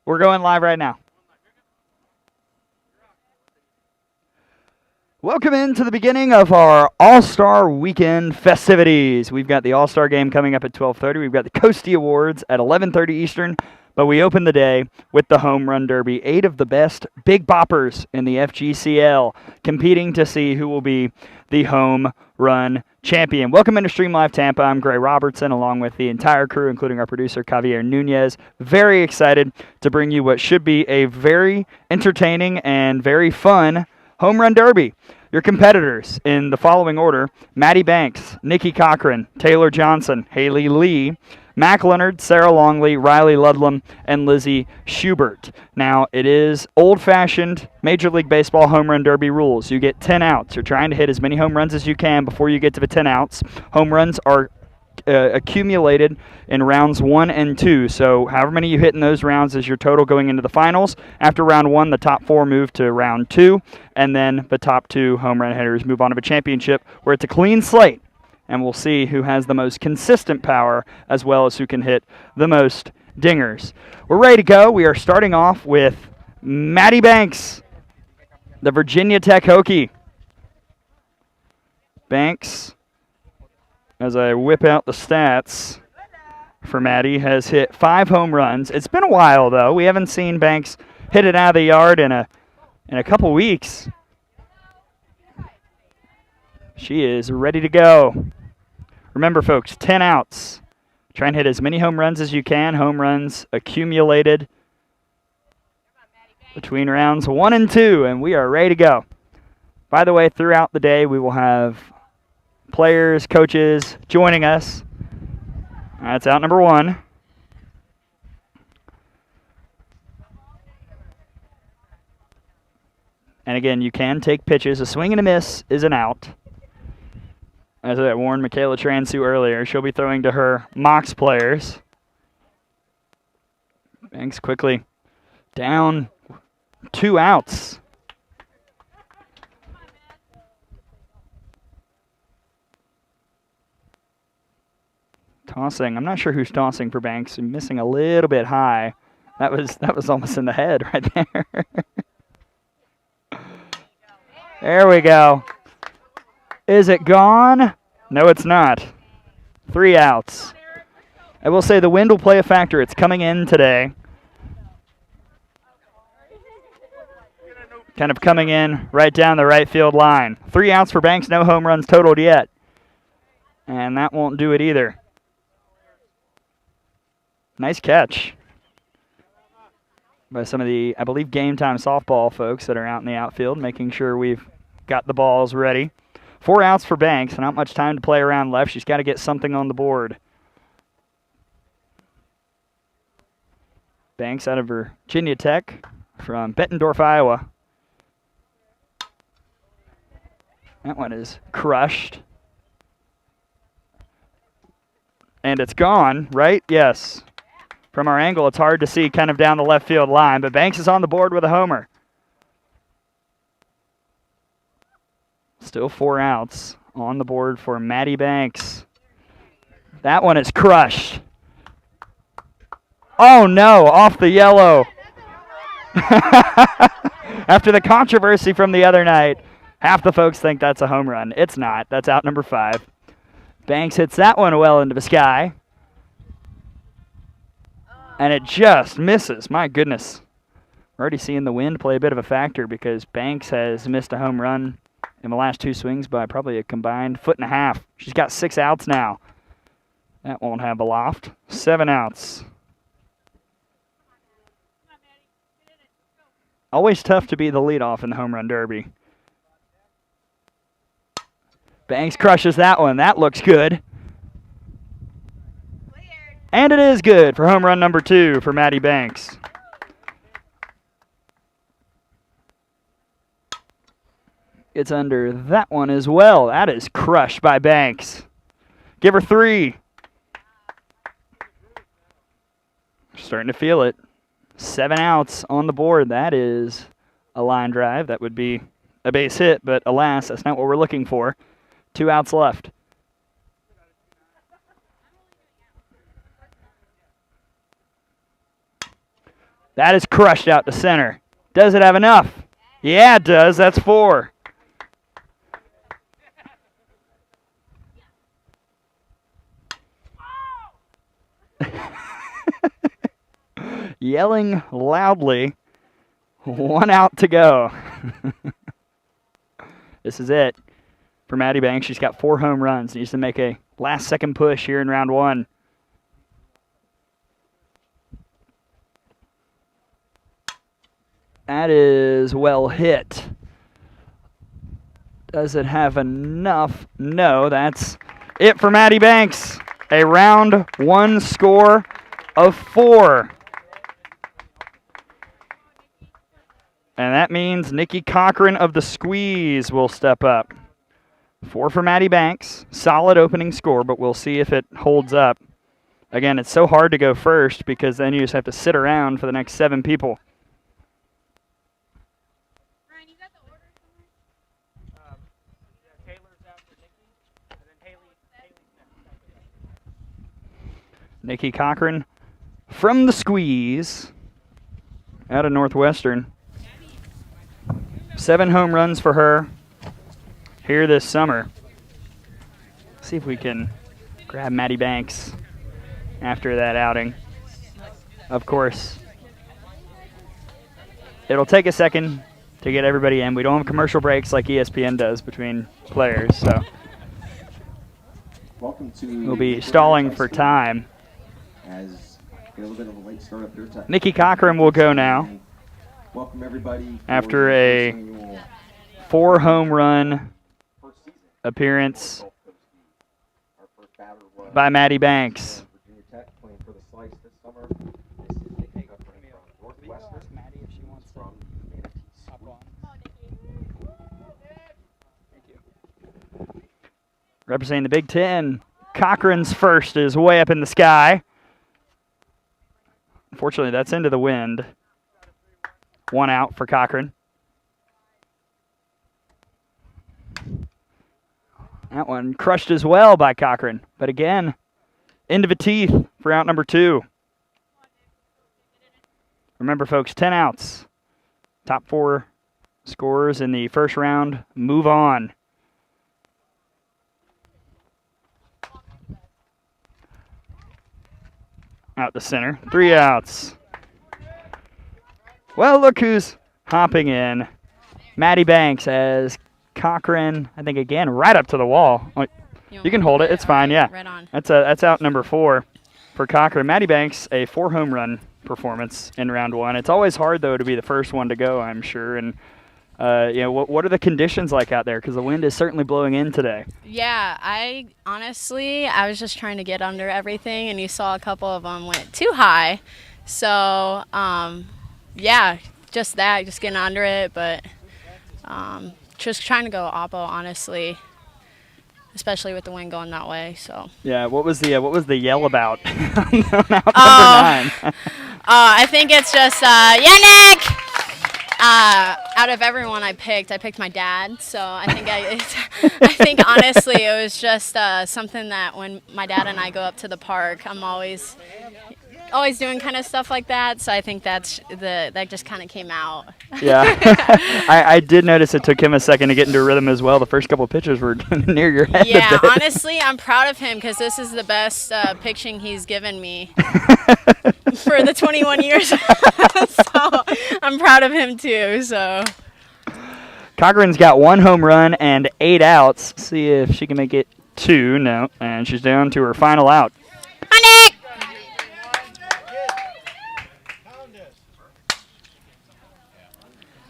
We're going live right now. Welcome into the beginning of our All-Star Weekend festivities. We've got the All-Star game coming up at 12:30. We've got the Coastie Awards at 11:30 Eastern. But we open the day with the Home Run Derby. 8 of the best big boppers in the FGCL competing to see who will be the Home Run champion. Welcome into Stream Live Tampa. I'm Gray Robertson along with the entire crew, including our producer, Javier Nunez. Very excited to bring you what should be a very entertaining and very fun Home Run Derby. Your competitors in the following order: Maddie Banks, Nikki Cochran, Taylor Johnson, Haley Lee, Mac Leonard, Sarah Longley, Riley Ludlam, and Lizzie Schubert. Now, it is old-fashioned Major League Baseball Home Run Derby rules. You get 10 outs. You're trying to hit as many home runs as you can before you get to the 10 outs. Home runs are accumulated in rounds 1 and 2. So however many you hit in those rounds is your total going into the finals. After round 1, the top 4 move to round 2, and then the top 2 home run hitters move on to the championship, where it's a clean slate, and we'll see who has the most consistent power as well as who can hit the most dingers. We're ready to go. We are starting off with Maddie Banks, the Virginia Tech Hokie. Banks, as I whip out the stats for Maddie, has hit 5 home runs. It's been a while, though. We haven't seen Banks hit it out of the yard in a couple weeks. She is ready to go. Remember, folks, 10 outs. Try and hit as many home runs as you can. Home runs accumulated between rounds 1 and 2, and we are ready to go. By the way, throughout the day, we will have players, coaches joining us. That's out number 1. And again, you can take pitches. A swing and a miss is an out. As I warned Michaela Transu earlier, she'll be throwing to her Mox players. Banks quickly down 2 outs. Tossing. I'm not sure who's tossing for Banks. Missing a little bit high. That was almost in the head right there. There we go. Is it gone? No, it's not. 3 outs. I will say the wind will play a factor. It's coming in today. Kind of coming in right down the right field line. 3 outs for Banks, no home runs totaled yet. And that won't do it either. Nice catch by some of the, I believe, Game Time softball folks that are out in the outfield, making sure we've got the balls ready. 4 outs for Banks, not much time to play around left. She's got to get something on the board. Banks out of Virginia Tech from Bettendorf, Iowa. That one is crushed. And it's gone, right? Yes. From our angle, it's hard to see kind of down the left field line, but Banks is on the board with a homer. Still 4 outs on the board for Maddie Banks. That one is crushed. Oh, no, off the yellow. After the controversy from the other night, half the folks think that's a home run. It's not. That's out number 5. Banks hits that one well into the sky. And it just misses. My goodness. We're already seeing the wind play a bit of a factor because Banks has missed a home run in the last 2 swings by probably a combined 1.5 feet. She's got 6 outs now. That won't have a loft. 7 outs. Always tough to be the leadoff in the Home Run Derby. Banks crushes that one. That looks good. And it is good for home run number 2 for Maddie Banks. It's under that one as well. That is crushed by Banks. Give her 3. Starting to feel it. 7 outs on the board. That is a line drive. That would be a base hit, but alas, that's not what we're looking for. 2 outs left. That is crushed out to center. Does it have enough? Yeah, it does. That's 4. Yelling loudly. 1 out to go. This is it for Maddie Banks. She's got 4 home runs. Needs to make a last-second push here in round 1. That is well hit. Does it have enough? No, that's it for Maddie Banks. A round 1 score of 4. And that means Nikki Cochran of the Squeeze will step up. 4 for Maddie Banks. Solid opening score, but we'll see if it holds up. Again, it's so hard to go first because then you just have to sit around for the next 7 people. Ryan, you got the order somewhere? Taylor's after Nikki, and then Haley's next. Nikki Cochran from the Squeeze out of Northwestern. 7 home runs for her here this summer. See if we can grab Maddie Banks after that outing. Of course, it'll take a second to get everybody in. We don't have commercial breaks like ESPN does between players, so welcome to we'll be stalling for time. As a little bit of a late start up here. Nikki Cochran will go now. Welcome everybody After a 4 home run appearance by Maddie Banks. Virginia Tech playing for the Slice this summer. This is Nikki Cochran from Northwestern. From Representing the Big Ten, Cochran's first is way up in the sky. Unfortunately, that's into the wind. 1 out for Cochran. That one crushed as well by Cochran. But again, into the teeth for out number 2. Remember, folks, 10 outs. Top 4 scorers in the first round move on. Out to center. 3 outs. Well, look who's hopping in. Maddie Banks as Cochran, I think, again, right up to the wall. You can hold it. It's fine, yeah. Right on. That's out number 4 for Cochran. Maddie Banks, a 4 home run performance in round 1. It's always hard, though, to be the first one to go, I'm sure. And, what are the conditions like out there? Because the wind is certainly blowing in today. Yeah, I was just trying to get under everything, and you saw a couple of them went too high. So, yeah, just getting under it, but just trying to go oppo, honestly, especially with the wind going that way. So yeah, what was the yell about? Out number 9. I think it's just Yannick. Out of everyone I picked my dad. So I think honestly it was just something that when my dad and I go up to the park, I'm always doing kind of stuff like that. So I think that just kind of came out. Yeah, I did notice it took him a second to get into a rhythm as well. The first couple of pitches were near your head. Yeah, honestly, I'm proud of him because this is the best pitching he's given me for the 21 years. So I'm proud of him too. So Cochran's got 1 home run and 8 outs. See if she can make it 2. No, and she's down to her final out. Honey!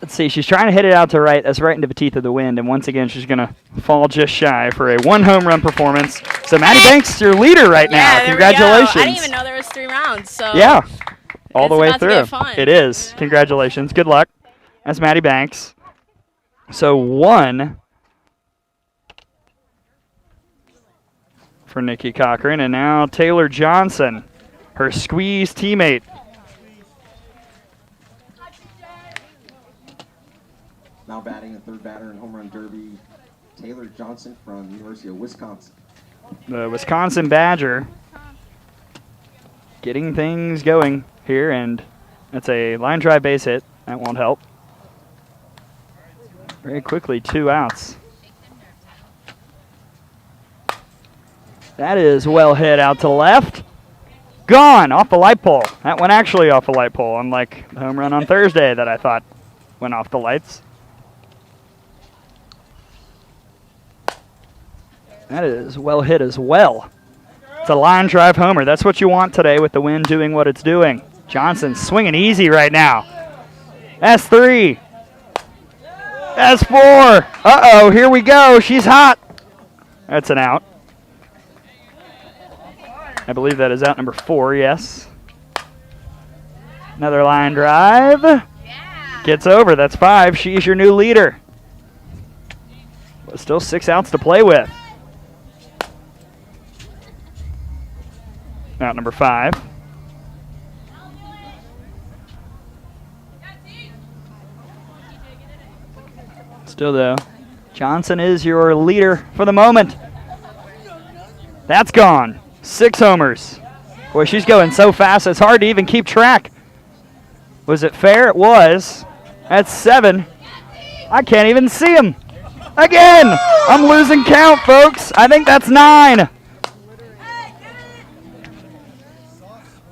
Let's see, she's trying to hit it out to right. That's right into the teeth of the wind. And once again, she's going to fall just shy for a 1 home run performance. So Maddie Banks, your leader right now. There Congratulations. We go. I didn't even know there was 3 rounds. So yeah, all the way about to through. get fun. It is. Congratulations. Good luck. That's Maddie Banks. So 1 for Nikki Cochran. And now Taylor Johnson, her Squeeze teammate. now batting a 3rd batter in home run derby, Taylor Johnson from University of Wisconsin. The Wisconsin Badger getting things going here, and It's a line drive base hit. That won't help. Very quickly, 2 outs. That is well hit out to left. Gone off the light pole. That went actually off the light pole, unlike the home run on Thursday that I thought went off the lights. That is well hit as well. It's a line drive homer. That's what you want today with the wind doing what it's doing. Johnson swinging easy right now. That's 3. That's 4. Uh-oh, here we go. She's hot. That's an out. I believe that is out number 4, yes. Another line drive. Gets over. That's 5. She's your new leader. But still 6 outs to play with. Out number 5. Still though, Johnson is your leader for the moment. That's gone. 6 homers. Boy, she's going so fast it's hard to even keep track. Was it fair? It was. That's 7. I can't even see him. Again! I'm losing count, folks. I think that's 9.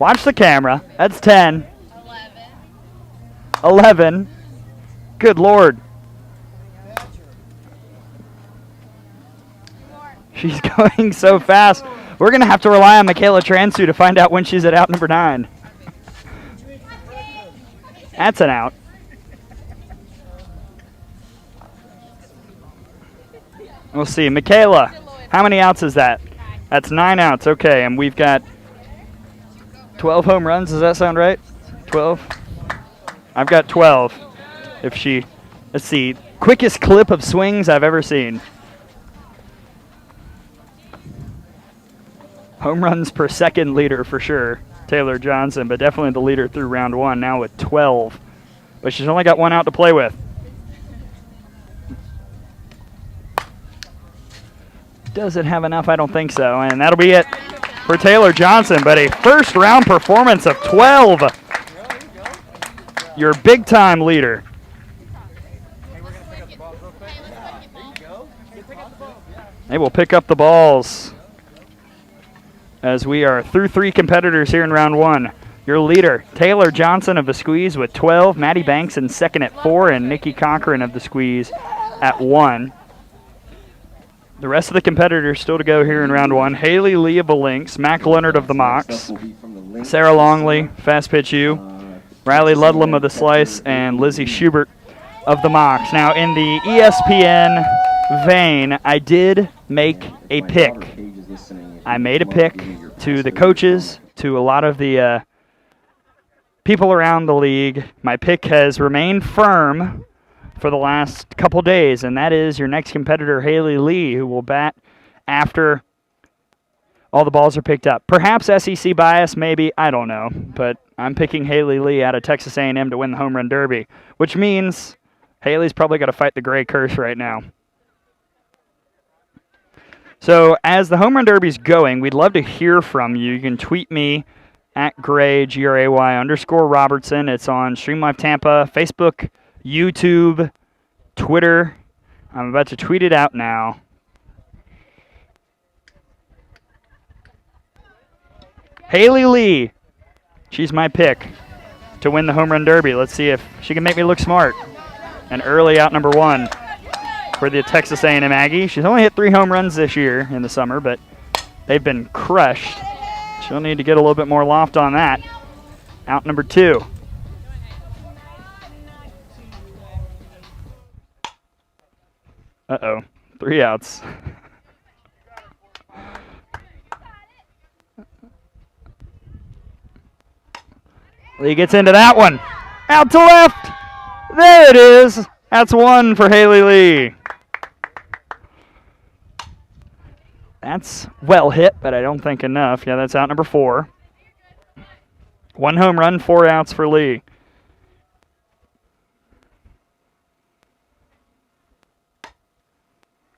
Watch the camera. That's 10. 11. Good Lord. She's going so fast. We're going to have to rely on Michaela Transu to find out when she's at out number 9. That's an out. We'll see. Michaela, how many outs is that? That's 9 outs. Okay, and we've got 12 home runs. Does that sound right? 12? I've got 12. If she, let's see, quickest clip of swings I've ever seen. Home runs per second leader for sure, Taylor Johnson, but definitely the leader through round 1 now with 12. But she's only got 1 out to play with. Does it have enough? I don't think so, and that'll be it for Taylor Johnson, but a first round performance of 12. Your big time leader. They will pick up the balls as we are through 3 competitors here in round 1. Your leader, Taylor Johnson of the Squeeze with 12, Maddie Banks in second at 4, and Nikki Cochran of the Squeeze at 1. The rest of the competitors still to go here in round 1. Haley Lee of the Lynx, Mac Leonard of the Mox, Sarah Longley, Fast Pitch U, Riley Ludlam of the Slice, and Lizzie Schubert of the Mox. Now in the ESPN vein, I did make a pick. I made a pick to the coaches, to a lot of the people around the league. My pick has remained firm for the last couple days, and that is your next competitor, Haley Lee, who will bat after all the balls are picked up. Perhaps SEC bias, maybe, I don't know, but I'm picking Haley Lee out of Texas A&M to win the Home Run Derby, which means Haley's probably got to fight the gray curse right now. So as the Home Run Derby's going, we'd love to hear from you. You can tweet me at Gray, Gray_Robertson. It's on Stream Live Tampa, Facebook, YouTube, Twitter. I'm about to tweet it out now. Haley Lee, she's my pick to win the Home Run Derby. Let's see if she can make me look smart. And early out number 1 for the Texas A&M Aggie. She's only hit 3 home runs this year in the summer, but they've been crushed. She'll need to get a little bit more loft on that. Out number 2. Uh-oh, 3 outs. Lee gets into that one. Out to left. There it is. That's 1 for Haley Lee. That's well hit, but I don't think enough. Yeah, that's out number 4. 1 home run, 4 outs for Lee.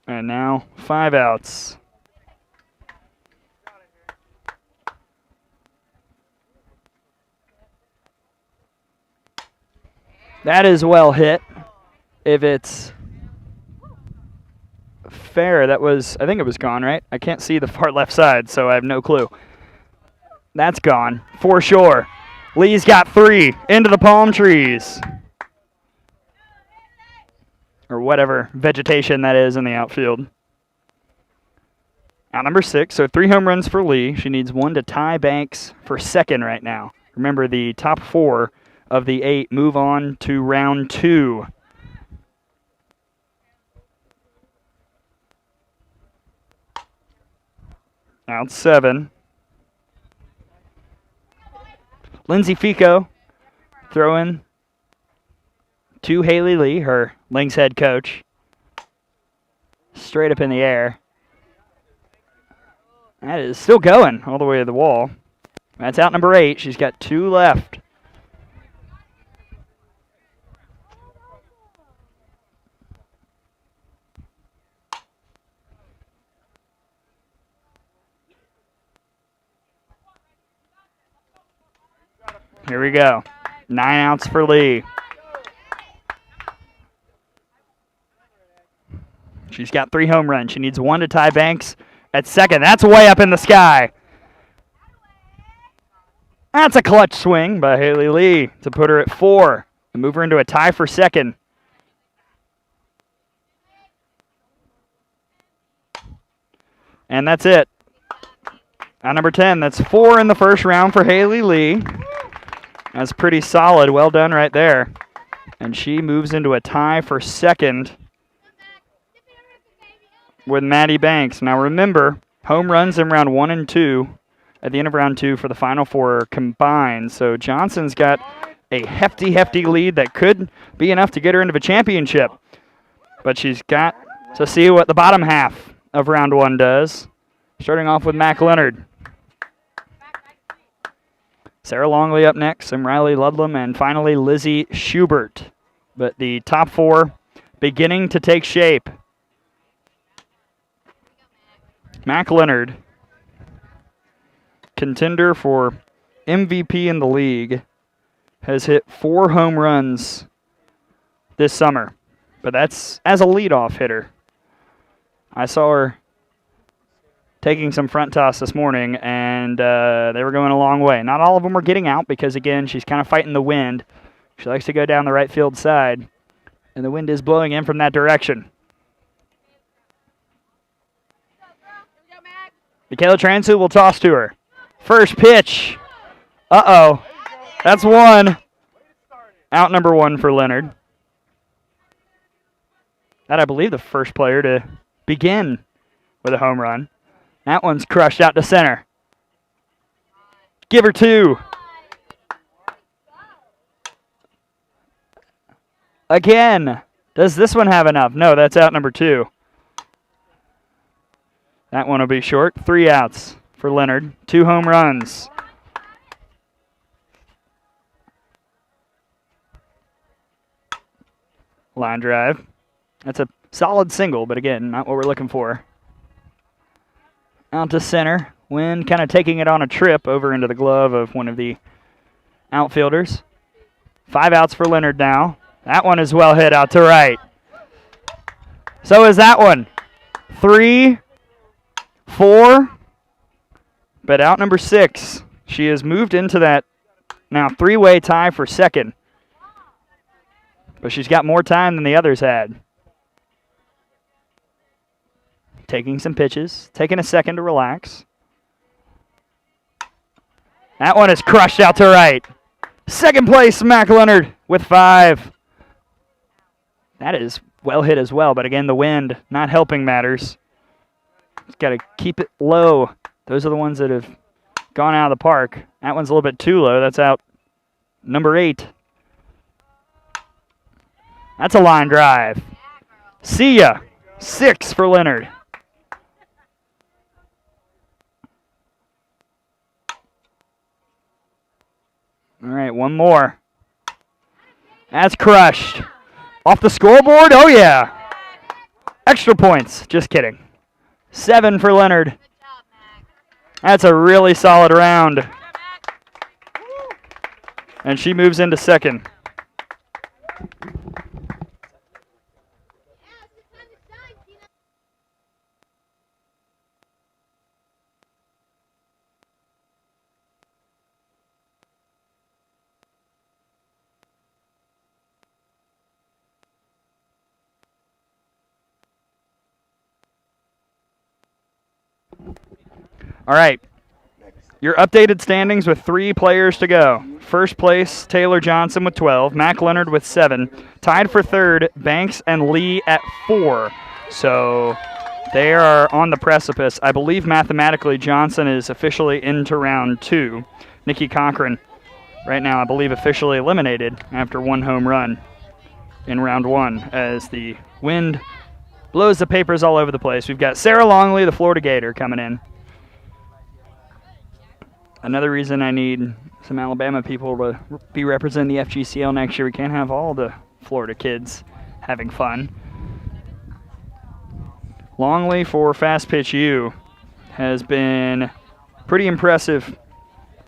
And now 5 outs. That is well hit. If it's fair, that was, I think it was gone, right? I can't see the far left side, so I have no clue. That's gone, for sure. Lee's got 3 into the palm trees. Or whatever vegetation that is in the outfield. Out number 6, so 3 home runs for Lee. She needs 1 to tie Banks for second right now. Remember, the top 4 of the 8 move on to round 2. Out 7. Lindsay Fico throwing to Haley Lee, her Lynx head coach. Straight up in the air. That is still going all the way to the wall. That's out number 8. She's got 2 left. Here we go. 9 outs for Lee. She's got 3 home runs. She needs 1 to tie Banks at second. That's way up in the sky. That's a clutch swing by Haley Lee to put her at 4 and move her into a tie for second. And that's it. At number 10, that's 4 in the first round for Haley Lee. That's pretty solid. Well done right there. And she moves into a tie for second with Maddie Banks. Now remember, home runs in round 1 and 2 at the end of round 2 for the final 4 are combined. So Johnson's got a hefty lead that could be enough to get her into the championship. But she's got to see what the bottom half of round 1 does. Starting off with Mac Leonard. Sarah Longley up next, and Riley Ludlam, and finally Lizzie Schubert. But the top 4 beginning to take shape. Mac Leonard, contender for MVP in the league, has hit 4 home runs this summer. But that's as a leadoff hitter. I saw her taking some front toss this morning, and they were going a long way. Not all of them were getting out because, again, she's kind of fighting the wind. She likes to go down the right field side, and the wind is blowing in from that direction. Michaela Transu will toss to her. First pitch. Uh-oh. That's 1. Out number 1 for Leonard. That, I believe, the first player to begin with a home run. That one's crushed out to center. Give her 2. Again. Does this one have enough? No, that's out number 2. That one will be short. 3 outs for Leonard. 2 home runs. Line drive. That's a solid single, but again, not what we're looking for. Out to center. Wind kind of taking it on a trip over into the glove of one of the outfielders. 5 outs for Leonard now. That one is well hit out to right. So is that one. 3, 4. But out number 6. She has moved into that now 3-way tie for second. But she's got more time than the others had. Taking some pitches, taking a second to relax. That one is crushed out to right. Second place, Mac Leonard with 5. That is well hit as well, but again, the wind not helping matters. Just got to keep it low. Those are the ones that have gone out of the park. That one's a little bit too low. That's out number 8. That's a line drive. See ya. 6 for Leonard. All right, one more. That's crushed. Off the scoreboard? Oh, yeah. Extra points. Just kidding. 7 for Leonard. That's a really solid round. And she moves into second. All right. Your updated standings with 3 players to go. First place, Taylor Johnson with 12, Mac Leonard with 7. Tied for third, Banks and Lee at 4. So they are on the precipice. I believe mathematically Johnson is officially into round 2. Nikki Cochran, right now, I believe officially eliminated after 1 home run in round 1 as the wind blows the papers all over the place. We've got Sarah Longley, the Florida Gator, coming in. Another reason I need some Alabama people to be representing the FGCL next year. We can't have all the Florida kids having fun. Longley for Fast Pitch U has been pretty impressive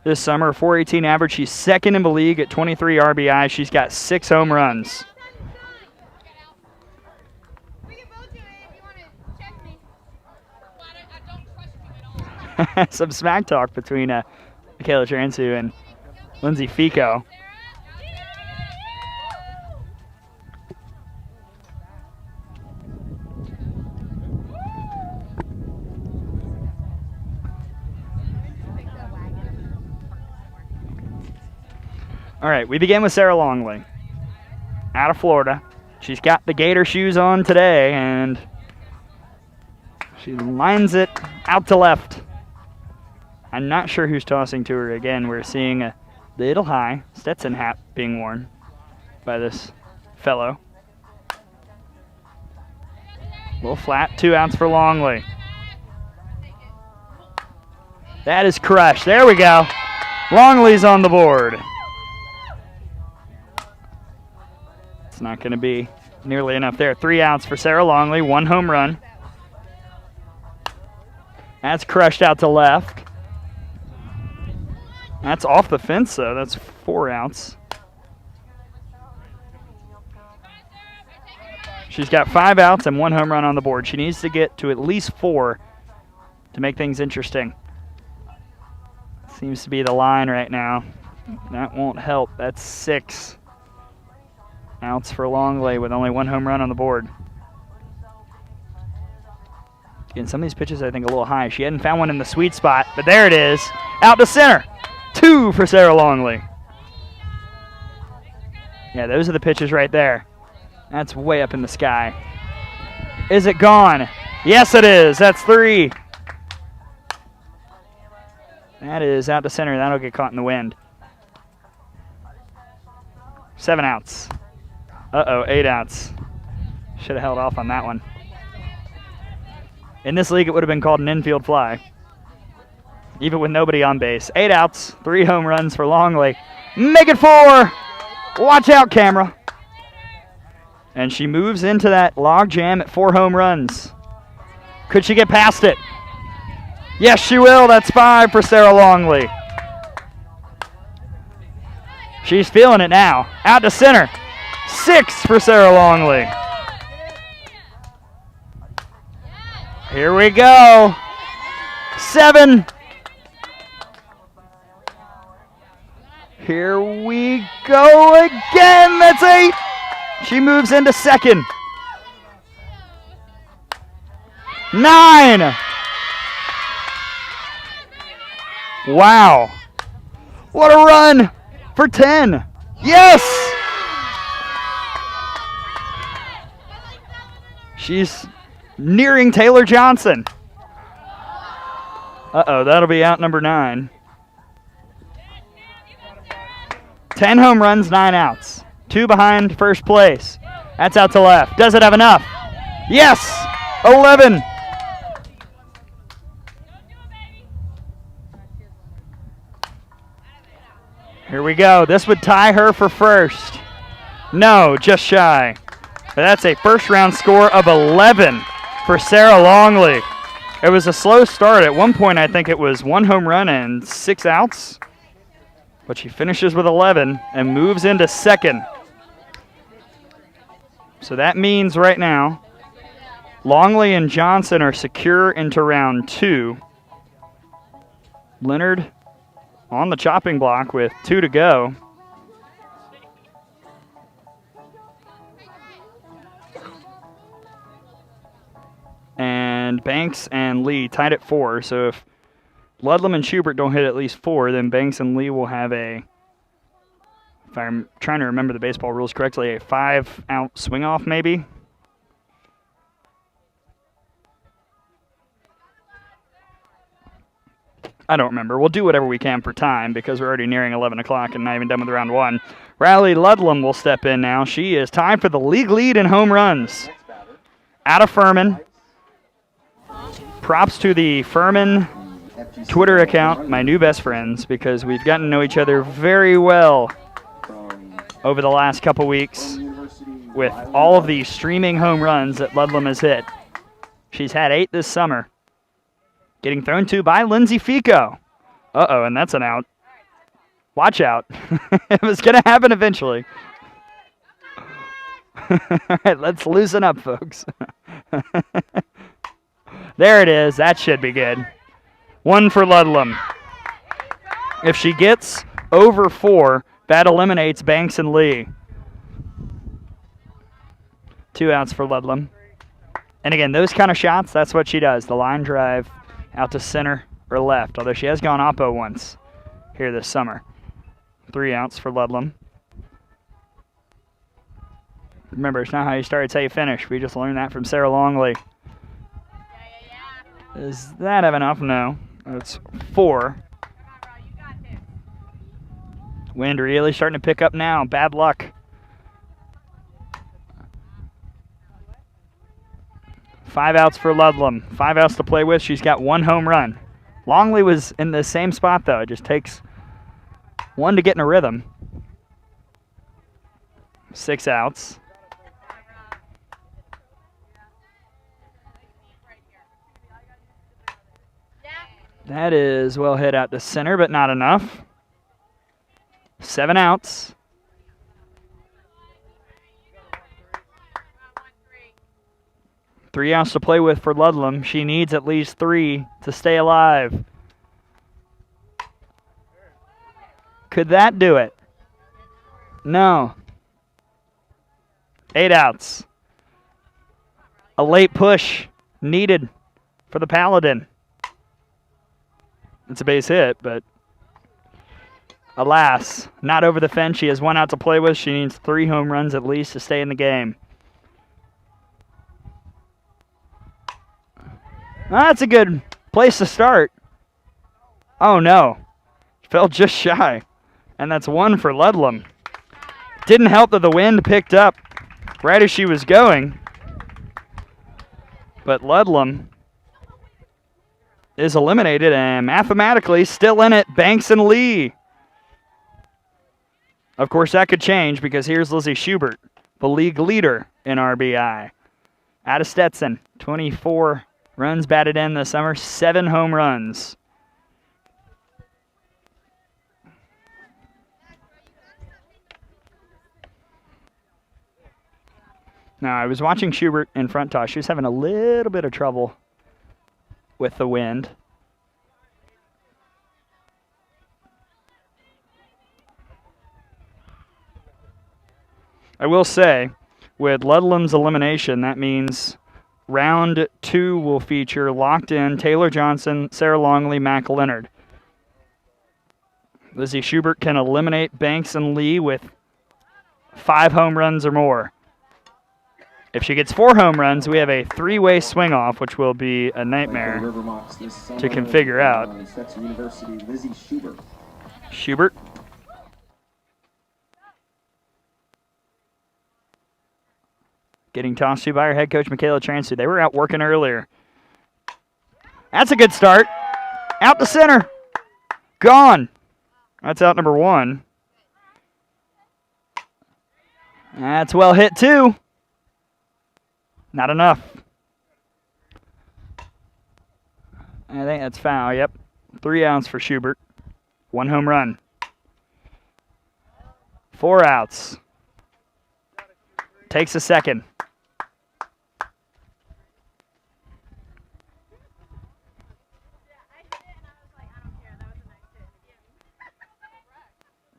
this summer. 418 average. She's second in the league at 23 RBI. She's got 6 home runs. Some smack talk between Michaela Transu and Lindsay Fico. All right, we begin with Sarah Longley out of Florida. She's got the Gator shoes on today, and she lines it out to left. I'm not sure who's tossing to her again. We're seeing a little high Stetson hat being worn by this fellow. A little flat, 2 outs for Longley. That is crushed. There we go. Longley's on the board. It's not going to be nearly enough there. 3 outs for Sarah Longley, 1 home run. That's crushed out to left. That's off the fence, though. That's 4 outs. She's got 5 outs and 1 home run on the board. She needs to get to at least 4 to make things interesting. Seems to be the line right now. That won't help. That's 6 outs for Longley with only 1 home run on the board. Again, some of these pitches I think a little high. She hadn't found one in the sweet spot, but there it is. Out to center. 2 for Sarah Longley. Yeah, those are the pitches right there. That's way up in the sky. Is it gone? Yes, it is. That's 3. That is out to center. That'll get caught in the wind. 7 outs. Uh-oh, 8 outs. Should have held off on that one. In this league, it would have been called an infield fly, even with nobody on base. 8 outs, 3 home runs for Longley. Make it 4. Watch out, camera. And she moves into that log jam at 4 home runs. Could she get past it? Yes, she will. That's 5 for Sarah Longley. She's feeling it now. Out to center. 6 for Sarah Longley. Here we go. 7. Here we go again. That's 8. She moves into second. 9. Wow. What a run for 10. Yes. She's nearing Taylor Johnson. Uh-oh, that'll be out number 9. 10 home runs, 9 outs. 2 behind first place. That's out to left. Does it have enough? Yes! 11. Here we go. This would tie her for first. No, just shy. But that's a first-round score of 11 for Sarah Longley. It was a slow start. At one point, I think it was 1 home run and 6 outs. But she finishes with 11 and moves into second. So that means right now, Longley and Johnson are secure into round 2. Leonard on the chopping block with 2 to go. And and Banks and Lee tied at 4. So if Ludlam and Schubert don't hit at least 4, then Banks and Lee will have a, if I'm trying to remember the baseball rules correctly, a 5-out swing off maybe. I don't remember. We'll do whatever we can for time because we're already nearing 11 o'clock and not even done with round 1. Riley Ludlam will step in now. She is tied for the league lead in home runs. Out of Furman. Props to the Furman Twitter account, my new best friends, because we've gotten to know each other very well over the last couple weeks with all of the streaming home runs that Ludlam has hit. She's had 8 this summer. Getting thrown to by Lindsay Fico. Uh-oh, and that's an out. Watch out. It was going to happen eventually. All right, let's loosen up, folks. There it is. That should be good. 1 for Ludlam. If she gets over 4, that eliminates Banks and Lee. 2 outs for Ludlam. And again, those kind of shots, that's what she does. The line drive out to center or left, although she has gone oppo once here this summer. 3 outs for Ludlam. Remember, it's not how you start, it's how you finish. We just learned that from Sarah Longley. Does that have enough? No. That's 4. Wind really starting to pick up now. Bad luck. 5 outs for Ludlam. 5 outs to play with. She's got 1 home run. Longley was in the same spot, though. It just takes 1 to get in a rhythm. 6 outs. That is well hit out to center, but not enough. 7 outs. Three outs to play with for Ludlam. She needs at least 3 to stay alive. Could that do it? No. 8 outs. A late push needed for the Paladin. It's a base hit, but alas, not over the fence. She has 1 out to play with. She needs 3 home runs at least to stay in the game. That's a good place to start. Oh, no. Fell just shy. And that's 1 for Ludlam. Didn't help that the wind picked up right as she was going. But Ludlam is eliminated and mathematically still in it. Banks and Lee. Of course, that could change because here's Lizzie Schubert, the league leader in RBI. Out of Stetson, 24 runs batted in this summer, 7 home runs. Now, I was watching Schubert in front toss. She was having a little bit of trouble with the wind. I will say, with Ludlam's elimination, that means round 2 will feature locked in Taylor Johnson, Sarah Longley, Mac Leonard. Lizzie Schubert can eliminate Banks and Lee with 5 home runs or more. If she gets 4 home runs, we have a 3-way swing off, which will be a nightmare to configure out. Schubert. Getting tossed to by her head coach, Michaela Transu. They were out working earlier. That's a good start. Out to center. Gone. That's out number 1. That's well hit, too. Not enough. I think that's foul, yep. 3 outs for Schubert. 1 home run. 4 outs. Takes a second.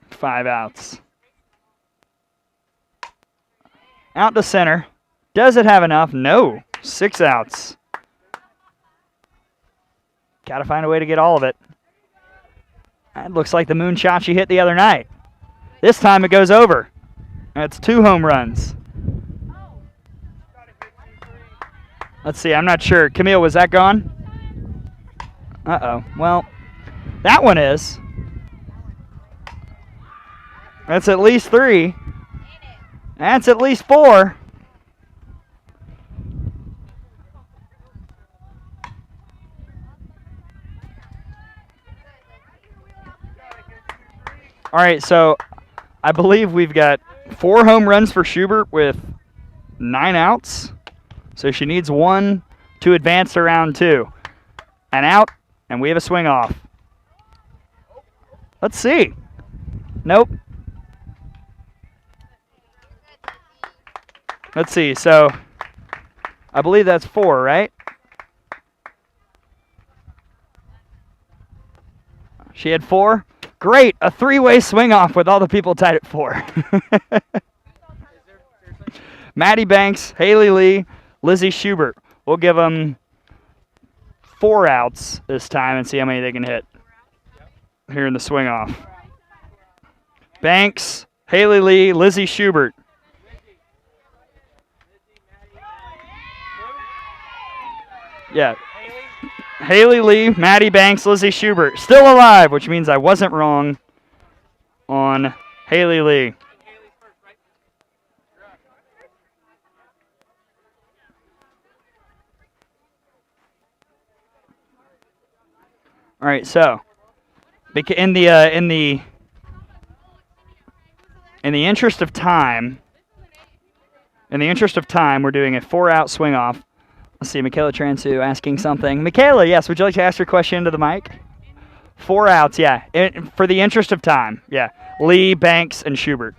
Five outs. Out to center. Does it have enough? No. 6 outs. Got to find a way to get all of it. That looks like the moonshot she hit the other night. This time it goes over. That's 2 home runs. Let's see, I'm not sure. Camille, was that gone? Uh-oh. Well, that one is. That's at least 3. That's at least 4. All right, so I believe we've got 4 home runs for Schubert with 9 outs. So she needs 1 to advance to round 2. An out, and we have a swing off. Let's see. Nope. Let's see. So I believe that's 4, right? She had 4. Great. A 3-way swing off with all the people tied at 4. Maddie Banks, Haley Lee, Lizzie Schubert. We'll give them 4 outs this time and see how many they can hit here in the swing off. Banks, Haley Lee, Lizzie Schubert. Yeah. Haley Lee, Maddie Banks, Lizzie Schubert. Still alive, which means I wasn't wrong on Haley Lee. All right, so in the interest of time, we're doing a 4-out swing off. Let's see, Michaela Transu asking something. Michaela, yes, would you like to ask your question into the mic? 4 outs, yeah. For the interest of time, yeah. Lee, Banks, and Schubert.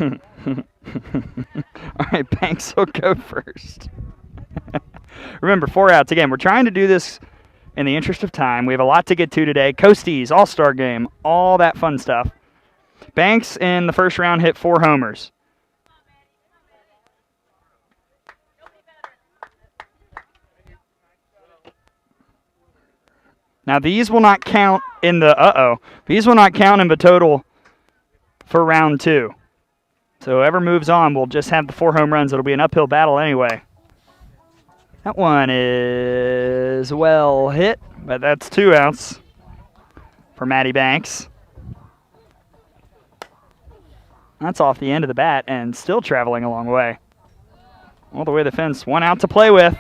All right, Banks will go first. Remember, 4 outs. Again, we're trying to do this in the interest of time. We have a lot to get to today. Coasties, All-Star Game, all that fun stuff. Banks in the first round hit 4 homers. Now, these will not count in the, these will not count in the total for round 2. So whoever moves on will just have the 4 home runs. It'll be an uphill battle anyway. That one is well hit, but that's 2 outs for Maddie Banks. That's off the end of the bat and still traveling a long way. All the way to the fence. 1 out to play with.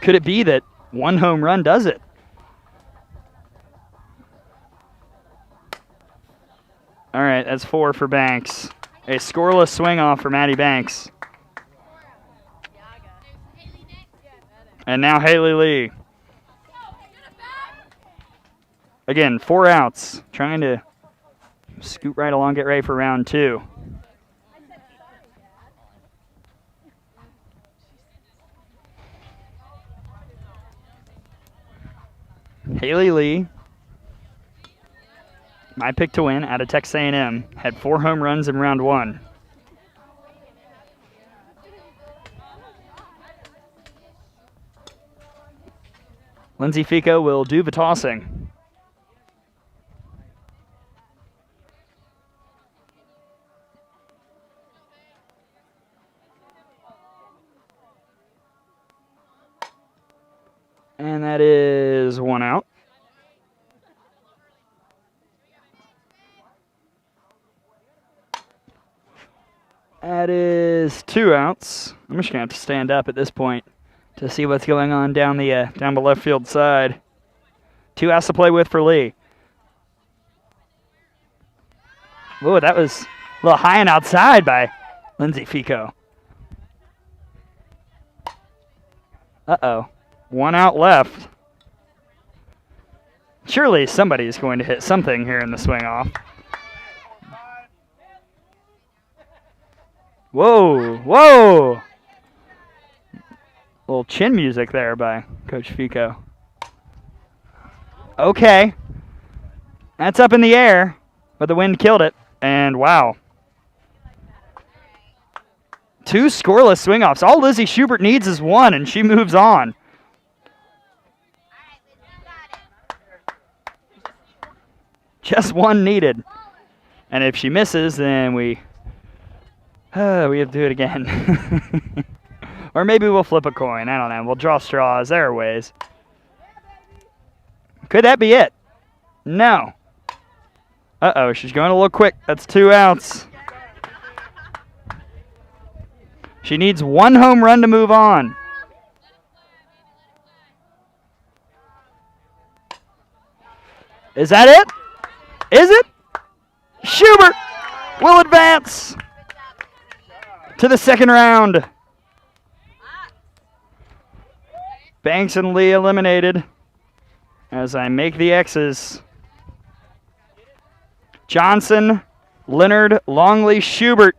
Could it be that 1 home run does it? All right, that's 4 for Banks. A scoreless swing off for Maddie Banks. And now Haley Lee. Again, 4 outs. Trying to scoot right along, get ready for round 2. Haley Lee, my pick to win out of Texas A&M, had 4 home runs in round 1. Lindsay Fico will do the tossing. And that is 1 out. That is 2 outs. I'm just going to have to stand up at this point to see what's going on down the left field side. 2 outs to play with for Lee. Whoa, that was a little high and outside by Lindsay Fico. Uh-oh. 1 out left. Surely somebody is going to hit something here in the swing off. Whoa, whoa. Little chin music there by Coach Fico. Okay. That's up in the air, but the wind killed it. And wow. 2 scoreless swing-offs. All Lizzie Schubert needs is 1, and she moves on. Just 1 needed. And if she misses, then we have to do it again. Or maybe we'll flip a coin. I don't know. We'll draw straws. There are ways. Could that be it? No. Uh-oh, she's going a little quick. That's 2 outs. She needs 1 home run to move on. Is that it? Is it? Schubert will advance to the second round. Banks and Lee eliminated as I make the X's. Johnson, Leonard, Longley, Schubert.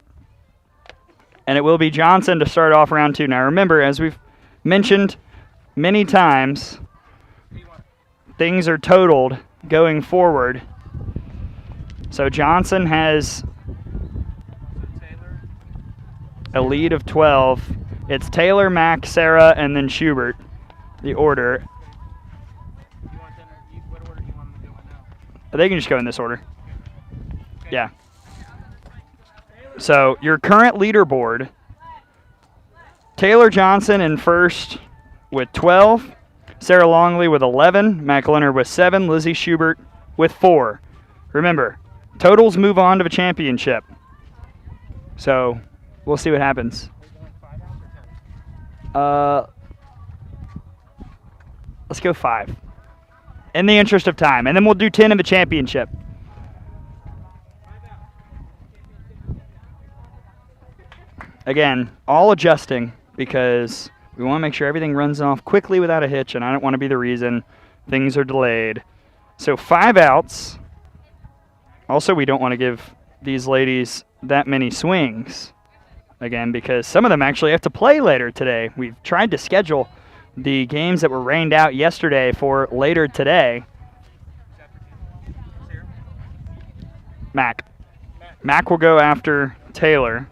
And it will be Johnson to start off round 2. Now remember, as we've mentioned many times, things are totaled going forward. So Johnson has a lead of 12. It's Taylor, Mack, Sarah, and then Schubert, the order. What order do you want them to go in now? They can just go in this order. Yeah. So your current leaderboard, Taylor Johnson in first with 12, Sarah Longley with 11, Mac Leonard with 7, Lizzie Schubert with 4. Remember, totals move on to the championship. So we'll see what happens. Let's go 5 in the interest of time, and then we'll do 10 in the championship. Again, all adjusting because we want to make sure everything runs off quickly without a hitch, and I don't want to be the reason things are delayed. So 5 outs. Also, we don't want to give these ladies that many swings, again, because some of them actually have to play later today. We've tried to schedule the games that were rained out yesterday for later today. Mac. Mac will go after Taylor.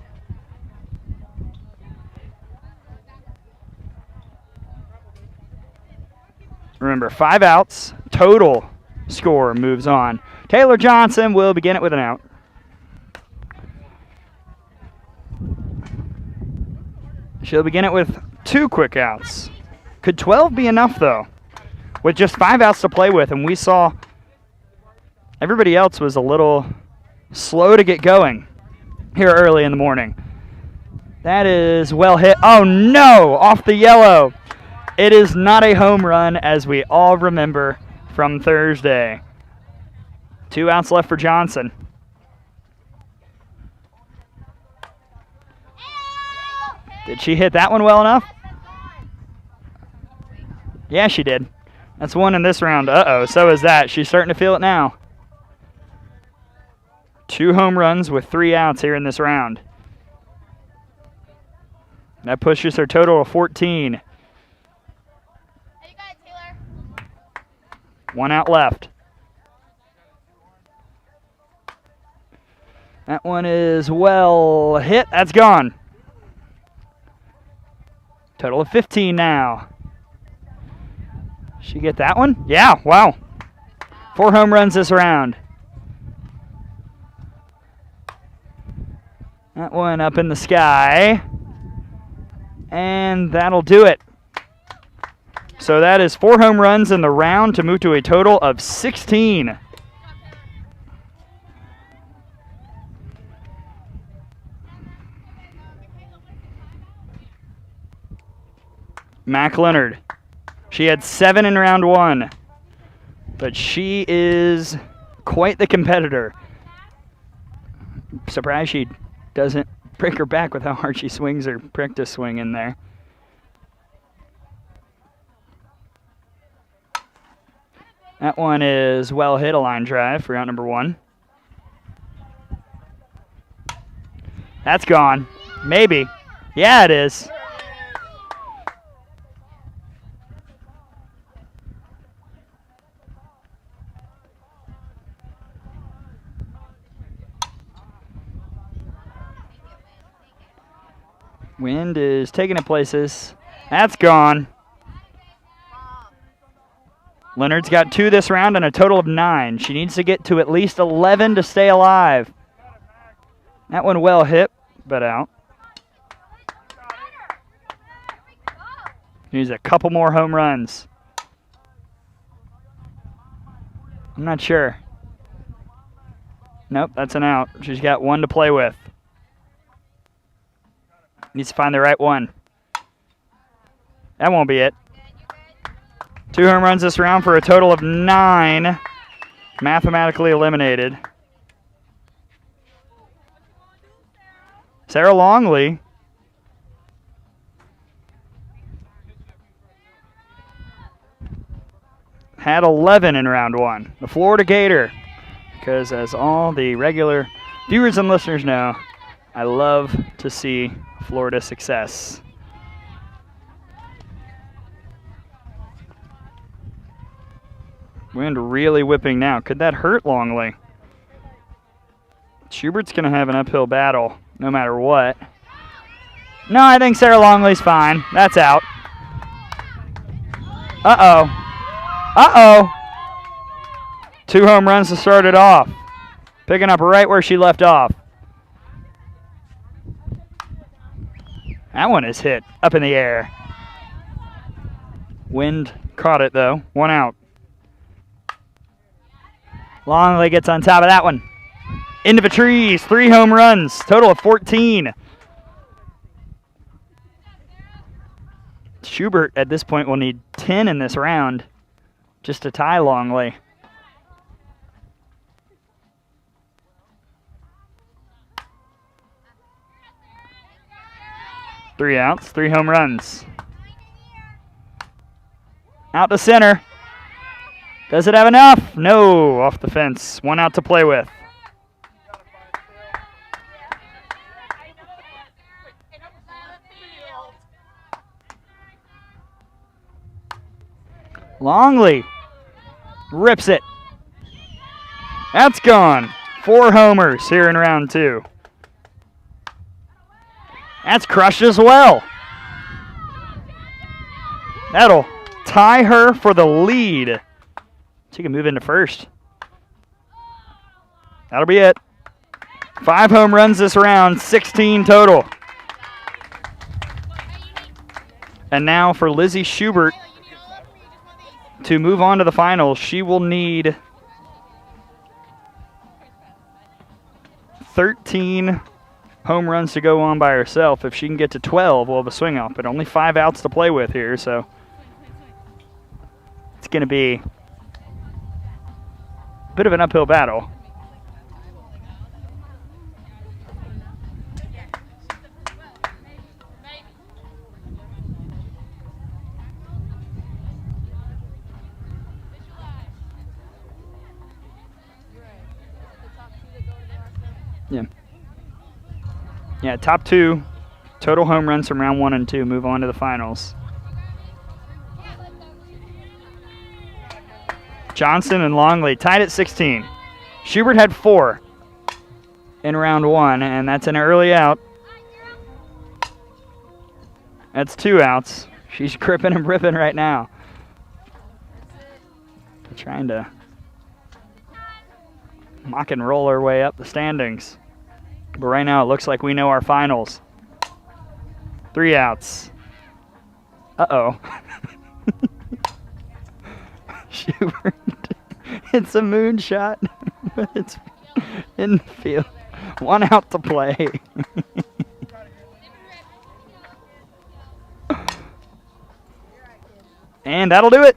Remember, 5 outs, total score moves on. Taylor Johnson will begin it with an out. She'll begin it with 2 quick outs. Could 12 be enough, though? With just 5 outs to play with, and we saw everybody else was a little slow to get going here early in the morning. That is well hit. Oh, no! Off the yellow. It is not a home run, as we all remember from Thursday. 2 outs left for Johnson. Did she hit that one well enough? Yeah, she did. That's 1 in this round. Uh-oh, so is that. She's starting to feel it now. 2 home runs with 3 outs here in this round. That pushes her total to 14. 1 out left. That one is well hit. That's gone. Total of 15 now. She get that one? Yeah, wow. 4 home runs this round. That one up in the sky. And that'll do it. So that is 4 home runs in the round to move to a total of 16. Mac Leonard. She had 7 in round 1, but she is quite the competitor. Surprised she doesn't break her back with how hard she swings her practice swing in there. That one is well hit, a line drive for out number 1. That's gone. Maybe. Yeah, it is. Wind is taking it places. That's gone. Leonard's got 2 this round and a total of 9. She needs to get to at least 11 to stay alive. That one well hit, but out. Needs a couple more home runs. I'm not sure. Nope, that's an out. She's got 1 to play with. Needs to find the right one. That won't be it. 2 home runs this round for a total of 9. Mathematically eliminated. Sarah Longley. Had 11 in round 1. The Florida Gator. Because as all the regular viewers and listeners know, I love to see Florida success. Wind really whipping now. Could that hurt Longley? Schubert's going to have an uphill battle no matter what. No, I think Sarah Longley's fine. That's out. Uh-oh. Uh-oh. 2 home runs to start it off. Picking up right where she left off. That one is hit up in the air. Wind caught it, though. 1 out. Longley gets on top of that one. Into the trees. 3 home runs. Total of 14. Schubert at this point will need 10 in this round just to tie Longley. Three outs, 3 home runs. Out to center. Does it have enough? No, off the fence. 1 out to play with. Longley rips it. That's gone. 4 homers here in round 2. That's crushed as well. That'll tie her for the lead. She can move into first. That'll be it. 5 home runs this round, 16 total. And now for Lizzie Schubert to move on to the finals, she will need 13 home runs to go on by herself. If she can get to 12, we'll have a swing off, but only 5 outs to play with here, so it's going to be a bit of an uphill battle. Yeah, top 2 total home runs from round 1 and 2 move on to the finals. Johnson and Longley tied at 16. Schubert had 4 in round 1, and that's an early out. That's 2 outs. She's gripping and ripping right now. Trying to mock and roll her way up the standings. But right now it looks like we know our finals. 3 outs. Uh-oh. Schubert. It's a moonshot, but it's in the field. 1 out to play. And that'll do it.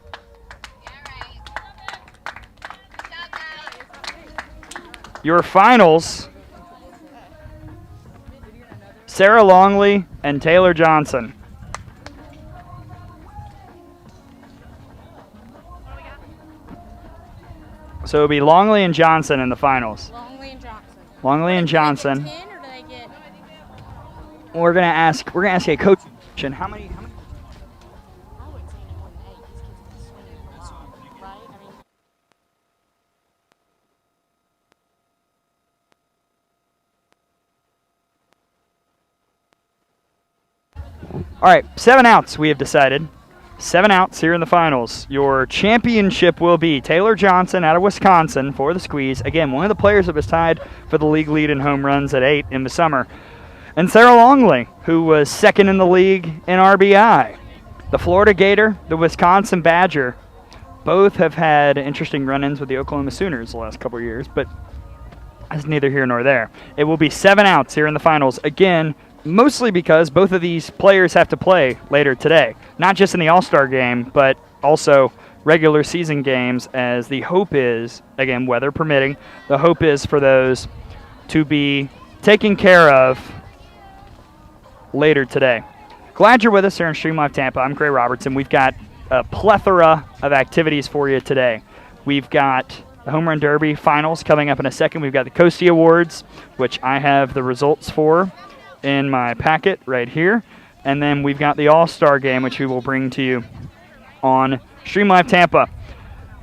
Your finals: Sarah Longley and Taylor Johnson. So it'll be Longley and Johnson in the finals. Longley and Johnson. Longley and Johnson. Do they get 10 or do they get? We're gonna ask a coach how many I wouldn't say any more than 8. These kids can swing from off, right? I mean. All right, 7 outs we have decided. 7 outs here in the finals. Your championship will be Taylor Johnson out of Wisconsin for the squeeze. Again, one of the players that was tied for the league lead in home runs at 8 in the summer. And Sarah Longley, who was second in the league in RBI. The Florida Gator, the Wisconsin Badger, both have had interesting run-ins with the Oklahoma Sooners the last couple of years, but that's neither here nor there. It will be 7 outs here in the finals. Again, mostly because both of these players have to play later today. Not just in the All-Star game, but also regular season games, as the hope is, again, weather permitting, the hope is for those to be taken care of later today. Glad you're with us here in Stream Live Tampa. I'm Gray Robertson. We've got a plethora of activities for you today. We've got the Home Run Derby finals coming up in a second. We've got the Coastie Awards, which I have the results for in my packet right here. And then we've got the All-Star game, which we will bring to you on Stream Live Tampa.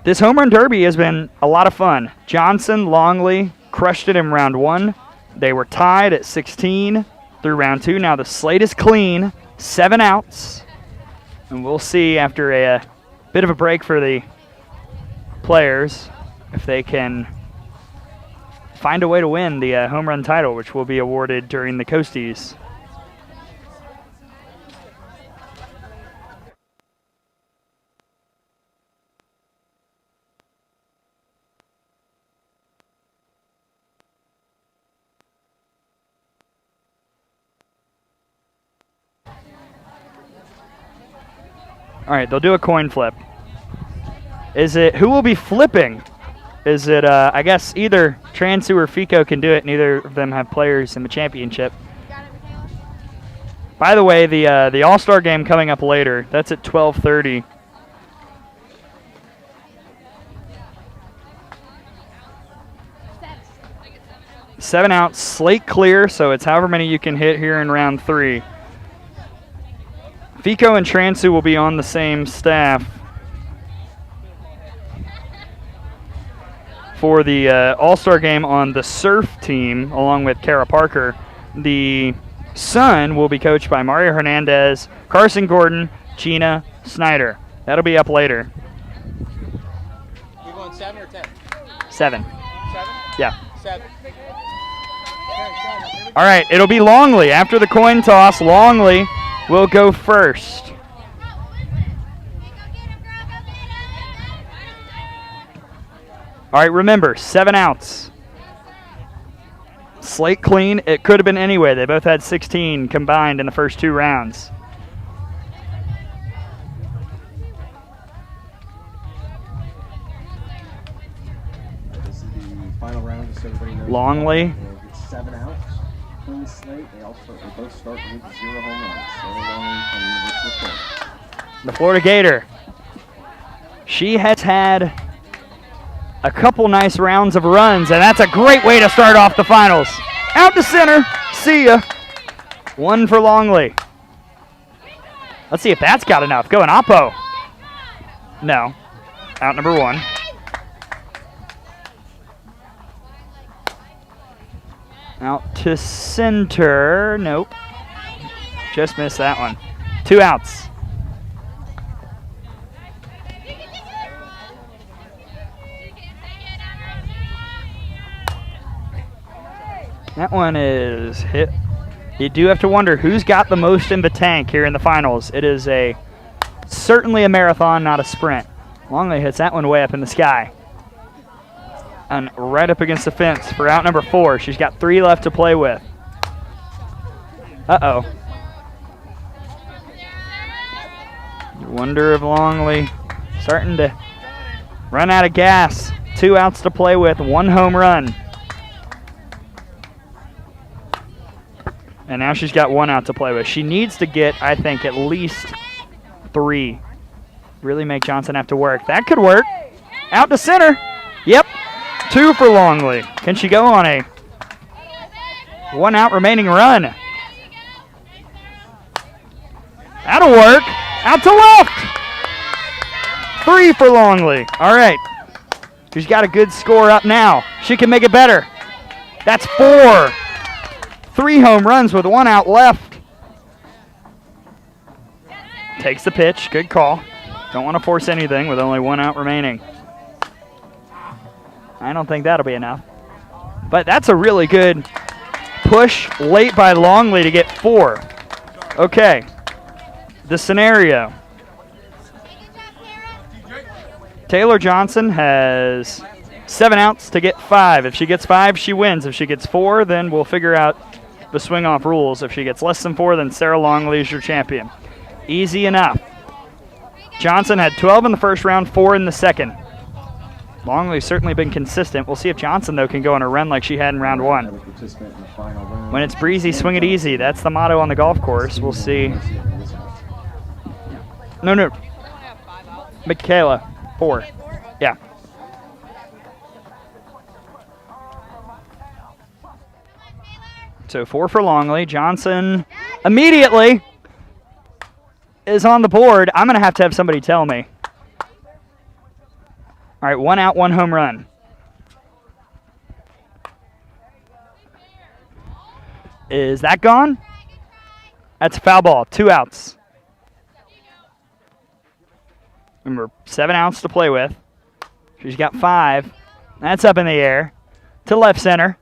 This Home Run Derby has been a lot of fun. Johnson, Longley crushed it in round 1. They were tied at 16 through round 2. Now the slate is clean, 7 outs. And we'll see after a bit of a break for the players if they can find a way to win the home run title, which will be awarded during the Coasties. All right, they'll do a coin flip. Is it, who will be flipping? Is it, I guess either Transu or Fico can do it. Neither of them have players in the championship. By the way, the All-Star game coming up later. That's at 12:30. Seven outs, slate clear, so it's however many you can hit here in round 3. Fico and Transu will be on the same staff for the All-Star game on the Surf team, along with Kara Parker. The Sun will be coached by Mario Hernandez, Carson Gordon, Gina Snyder. That'll be up later. You going 7 or 10? 7. 7? Yeah. 7. All right, it'll be Longley. After the coin toss, Longley will go first. All right, remember, 7 outs. Slate clean. It could have been anyway. They both had 16 combined in the first 2 rounds. This is the final round, just so everybody knows. Longley. It's 7 outs. Clean slate. They both start with 0 home runs. Sarah Longley from the University of Florida. The Florida Gator. She has had a couple nice rounds of runs, and that's a great way to start off the finals. Out to center. See ya. 1 for Longley. Let's see if that's got enough. Going Oppo. No. Out number 1. Out to center. Nope. Just missed that one. 2 outs. That one is hit. You do have to wonder who's got the most in the tank here in the finals. It is certainly a marathon, not a sprint. Longley hits that one way up in the sky. And right up against the fence for out number 4. She's got 3 left to play with. Uh-oh. You wonder if Longley starting to run out of gas. 2 outs to play with, 1 home run. And now she's got 1 out to play with. She needs to get, I think, at least 3. Really make Johnson have to work. That could work. Out to center. Yep. 2 for Longley. Can she go on a 1 out remaining run? That'll work. Out to left. 3 for Longley. All right. She's got a good score up now. She can make it better. That's 4. 3 home runs with 1 out left. Takes the pitch. Good call. Don't want to force anything with only 1 out remaining. I don't think that'll be enough. But that's a really good push late by Longley to get 4. Okay. The scenario. Taylor Johnson has 7 outs to get 5. If she gets 5, she wins. If she gets 4, then we'll figure out the swing-off rules. If she gets less than 4, then Sarah Longley is your champion. Easy enough. Johnson had 12 in the first round, 4 in the second. Longley's certainly been consistent. We'll see if Johnson, though, can go on a run like she had in round 1. When it's breezy, swing it easy. That's the motto on the golf course. We'll see. No. Michaela, 4. Yeah. So 4 for Longley. Johnson immediately is on the board. I'm going to have somebody tell me. All right, 1 out, 1 home run. Is that gone? That's a foul ball. 2 outs. Remember, 7 outs to play with. She's got 5. That's up in the air. To left center.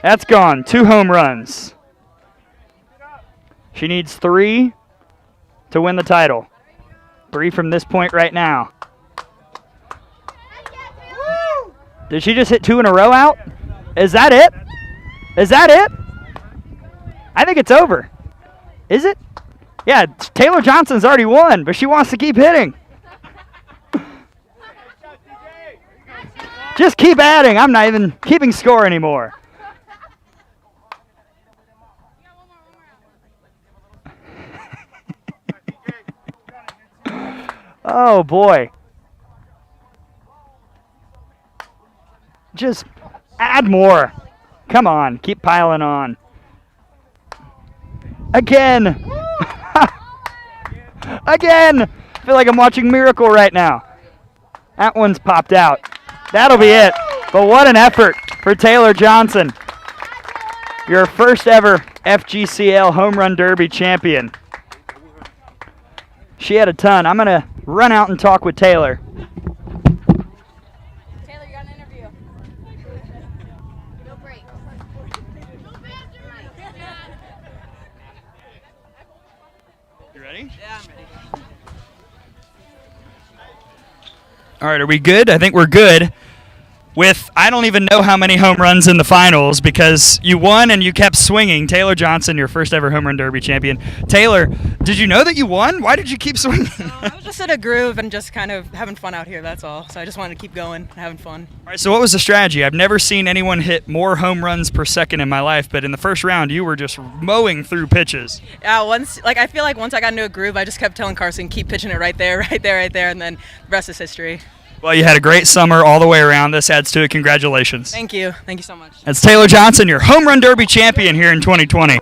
That's gone. 2 home runs. She needs 3 to win the title. 3 from this point right now. Did she just hit 2 in a row out? Is that it? Is that it? I think it's over. Is it? Yeah, Taylor Johnson's already won, but she wants to keep hitting. Just keep adding. I'm not even keeping score anymore. Oh, boy. Just add more. Come on. Keep piling on. Again. Again. I feel like I'm watching Miracle right now. That one's popped out. That'll be it. But what an effort for Taylor Johnson. Your first ever FGCL Home Run Derby champion. She had a ton. I'm going to run out and talk with Taylor. Taylor, you got an interview. No break. You ready? Yeah, I'm ready. All right, are we good? I think we're good. With, I don't even know how many home runs in the finals because you won and you kept swinging. Taylor Johnson, your first ever Home Run Derby champion. Taylor, did you know that you won? Why did you keep swinging? I was just in a groove and just kind of having fun out here, that's all. So I just wanted to keep going, having fun. All right, so what was the strategy? I've never seen anyone hit more home runs per second in my life, but in the first round, you were just mowing through pitches. Yeah, I feel like once I got into a groove, I just kept telling Carson, keep pitching it right there, and then the rest is history. Well, you had a great summer all the way around. This adds to it. Congratulations. Thank you so much. That's Taylor Johnson, your Home Run Derby champion here in 2020.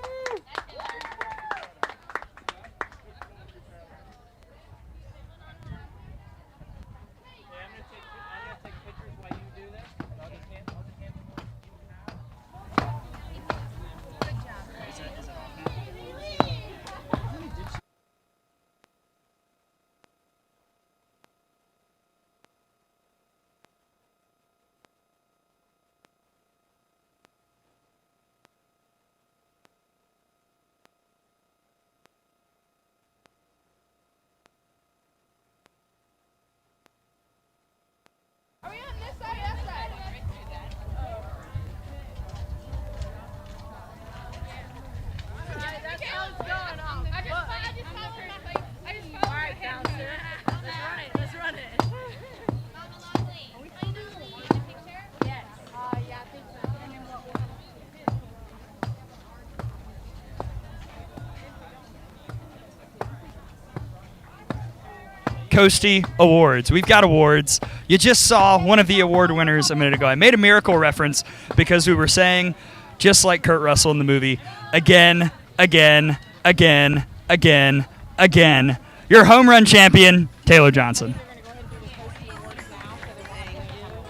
Coastie Awards. We've got awards. You just saw one of the award winners a minute ago. I made a Miracle reference because we were saying, just like Kurt Russell in the movie, again, again, again, again, again. Your home run champion, Taylor Johnson.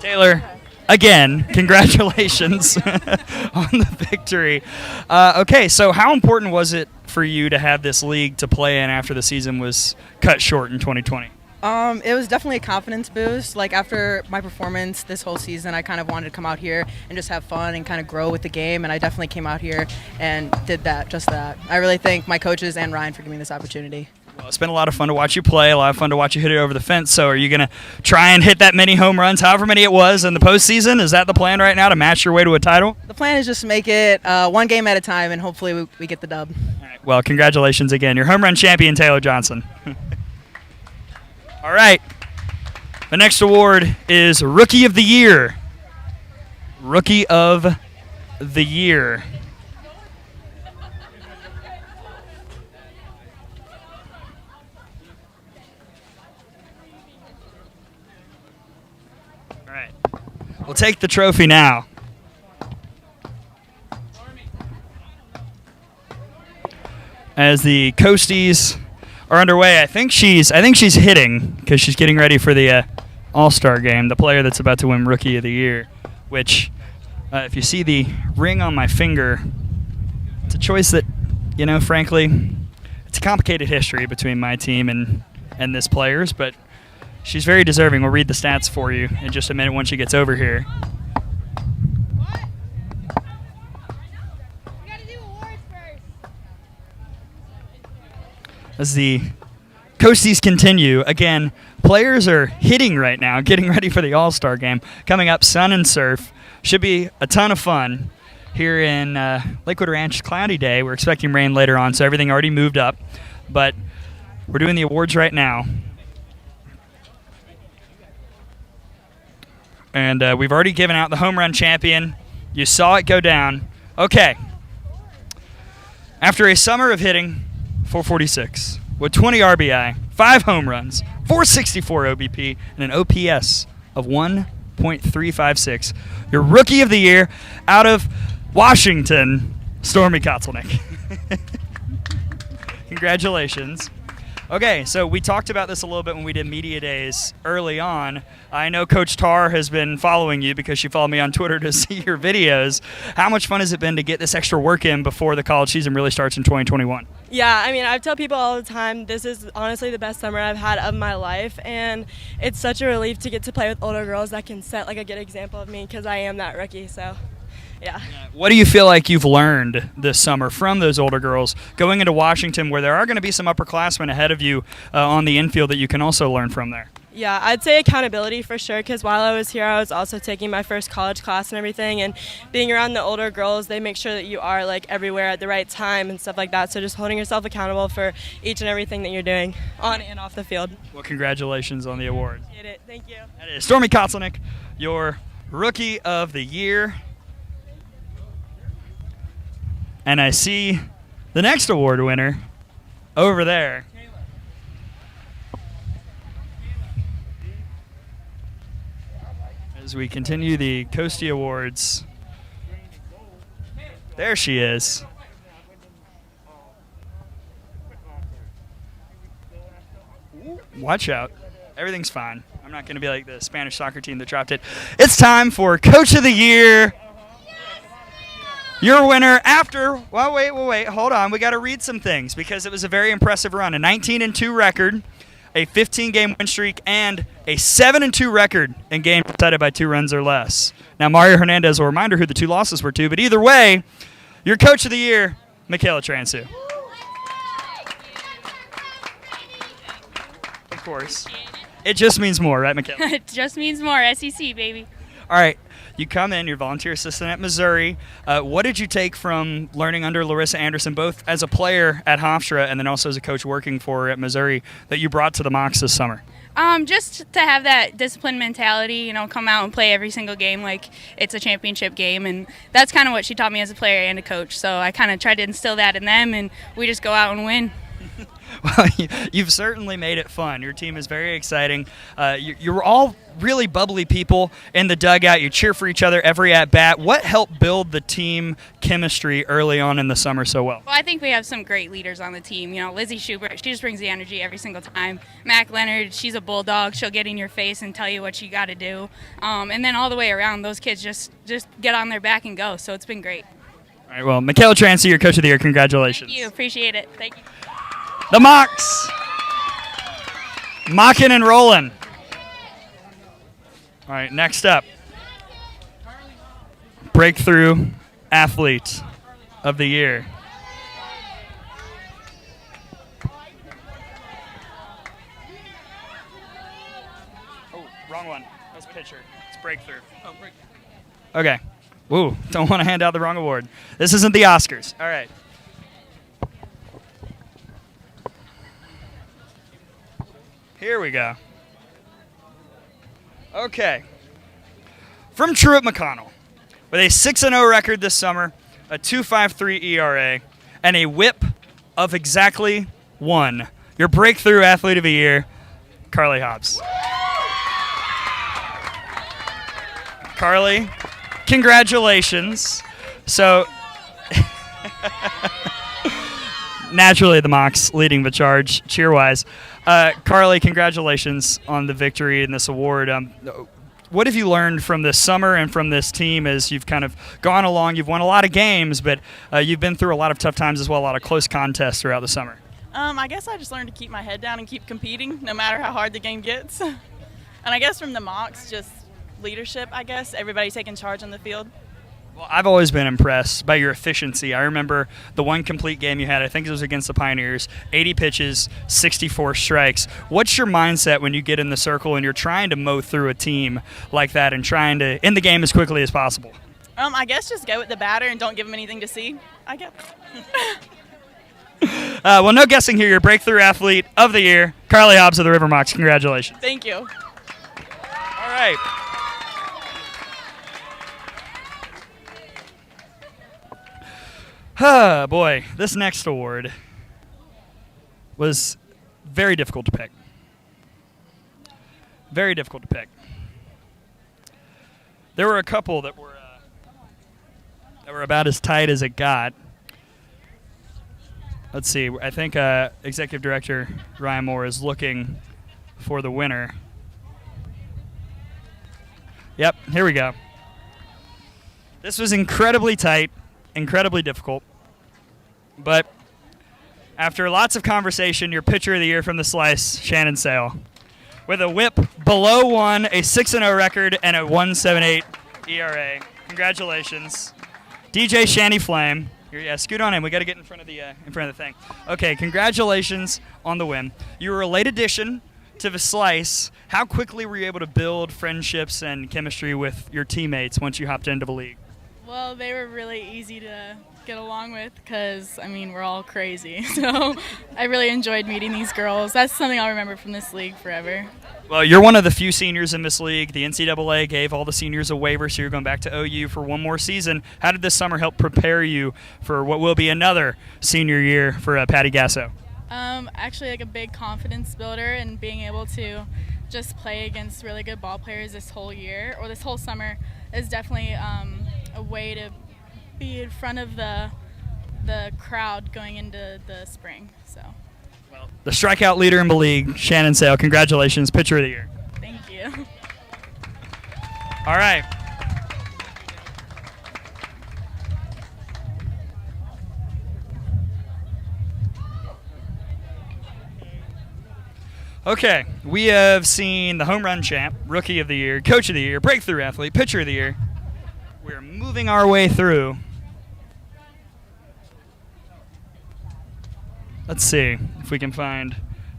Taylor, again, congratulations on the victory. Okay, so how important was it for you to have this league to play in after the season was cut short in 2020? It was definitely a confidence boost. Like after my performance this whole season, I kind of wanted to come out here and just have fun and kind of grow with the game, and I definitely came out here and did that, just that. I really thank my coaches and Ryan for giving me this opportunity. Well, it's been a lot of fun to watch you play, a lot of fun to watch you hit it over the fence. So are you going to try and hit that many home runs, however many it was in the postseason? Is that the plan right now, to match your way to a title? The plan is just to make it one game at a time, and hopefully we get the dub. All right, well, congratulations again. Your home run champion, Taylor Johnson. All right. The next award is Rookie of the Year. Rookie of the Year. All right. We'll take the trophy now. As the Coasties are underway, I think she's hitting because she's getting ready for the All-Star game. The player that's about to win Rookie of the Year, which, if you see the ring on my finger, it's a choice that, frankly, it's a complicated history between my team and this player's, but she's very deserving. We'll read the stats for you in just a minute once she gets over here. As the Coasties continue, again, players are hitting right now, getting ready for the All-Star game. Coming up, sun and surf. Should be a ton of fun here in Lakewood Ranch. Cloudy day. We're expecting rain later on, so everything already moved up. But we're doing the awards right now. And we've already given out the home run champion. You saw it go down. Okay. After a summer of hitting, 446 with 20 RBI, 5 home runs, 464 OBP, and an OPS of 1.356. Your Rookie of the Year out of Washington, Stormy Kotzelnick. Congratulations. Okay, so we talked about this a little bit when we did media days early on. I know Coach Tarr has been following you because she followed me on Twitter to see your videos. How much fun has it been to get this extra work in before the college season really starts in 2021? Yeah, I mean, I tell people all the time, this is honestly the best summer I've had of my life, and it's such a relief to get to play with older girls that can set like a good example of me because I am that rookie, so yeah. What do you feel like you've learned this summer from those older girls going into Washington, where there are going to be some upperclassmen ahead of you on the infield that you can also learn from there? Yeah, I'd say accountability for sure, because while I was here, I was also taking my first college class and everything, and being around the older girls, they make sure that you are like everywhere at the right time and stuff like that, so just holding yourself accountable for each and everything that you're doing on and off the field. Well, congratulations on the award. Get it. Thank you. That is Stormy Kotzelnick, your Rookie of the Year. And I see the next award winner over there. As we continue the Coastie Awards. There she is. Watch out. Everything's fine. I'm not going to be like the Spanish soccer team that dropped it. It's time for Coach of the Year. Your winner after, well, wait, hold on. We got to read some things because it was a very impressive run. A 19-2 record, a 15-game win streak, and a 7-2 record in games decided by 2 runs or less. Now, Mario Hernandez will remind her who the 2 losses were to, but either way, your Coach of the Year, Michaela Transu. Of course. It just means more, right, Michaela? It just means more. SEC, baby. All right. You come in, you're volunteer assistant at Missouri. What did you take from learning under Larissa Anderson, both as a player at Hofstra and then also as a coach working for her at Missouri, that you brought to the Mocs this summer? Just to have that disciplined mentality, come out and play every single game like it's a championship game. And that's kind of what she taught me as a player and a coach. So I kind of tried to instill that in them, and we just go out and win. Well, you've certainly made it fun. Your team is very exciting. You're all really bubbly people in the dugout. You cheer for each other every at-bat. What helped build the team chemistry early on in the summer so well? Well, I think we have some great leaders on the team. You know, Lizzie Schubert, she just brings the energy every single time. Mac Leonard, she's a bulldog. She'll get in your face and tell you what you got to do. And then all the way around, those kids just get on their back and go. So it's been great. All right, well, Michaela Trancy, your Coach of the Year. Congratulations. Thank you. Appreciate it. Thank you. The Mocs. Mocking and rolling. All right, next up. Breakthrough Athlete of the Year. Oh, wrong one. That's pitcher. It's breakthrough. Oh, breakthrough. Okay. Woo, don't want to hand out the wrong award. This isn't the Oscars. All right. Here we go. Okay. From Truett McConnell, with a 6-0 record this summer, a 2.53 ERA, and a WHIP of exactly 1, your Breakthrough Athlete of the Year, Carly Hobbs. Carly, congratulations. So, naturally, the Mocs leading the charge, cheer-wise. Carly, congratulations on the victory in this award. What have you learned from this summer and from this team as you've kind of gone along? You've won a lot of games, but you've been through a lot of tough times as well, a lot of close contests throughout the summer. I guess I just learned to keep my head down and keep competing no matter how hard the game gets. And I guess from the Mocs, just leadership, I guess. Everybody taking charge on the field. Well, I've always been impressed by your efficiency. I remember the one complete game you had, I think it was against the Pioneers, 80 pitches, 64 strikes. What's your mindset when you get in the circle and you're trying to mow through a team like that and trying to end the game as quickly as possible? I guess just go with the batter and don't give him anything to see, I guess. Well, no guessing here. Your Breakthrough Athlete of the Year, Carly Hobbs of the River Mocs. Congratulations. Thank you. All right. Boy, this next award was very difficult to pick. Very difficult to pick. There were a couple that were about as tight as it got. Let's see. I think Executive Director Ryan Moore is looking for the winner. Yep, here we go. This was incredibly tight, incredibly difficult. But after lots of conversation, your Pitcher of the Year from the Slice, Shannon Sale, with a WHIP below 1, a 6-0 record, and a 1.78 ERA. Congratulations, DJ Shanny Flame. Yeah, scoot on in. We got to get in front of the thing. Okay, congratulations on the win. You were a late addition to the Slice. How quickly were you able to build friendships and chemistry with your teammates once you hopped into the league? Well, they were really easy to get along with because, we're all crazy. So I really enjoyed meeting these girls. That's something I'll remember from this league forever. Well, you're one of the few seniors in this league. The NCAA gave all the seniors a waiver, so you're going back to OU for one more season. How did this summer help prepare you for what will be another senior year for Patty Gasso? Actually, like a big confidence builder, and being able to just play against really good ball players this whole year or this whole summer is definitely a way to be in front of the crowd going into the spring. So, well, the strikeout leader in the league, Shannon Sale. Congratulations, Pitcher of the Year. Thank you. All right. Okay, we have seen the home run champ, Rookie of the Year, Coach of the Year, Breakthrough Athlete, Pitcher of the Year. We're moving our way through. Let's see if we can find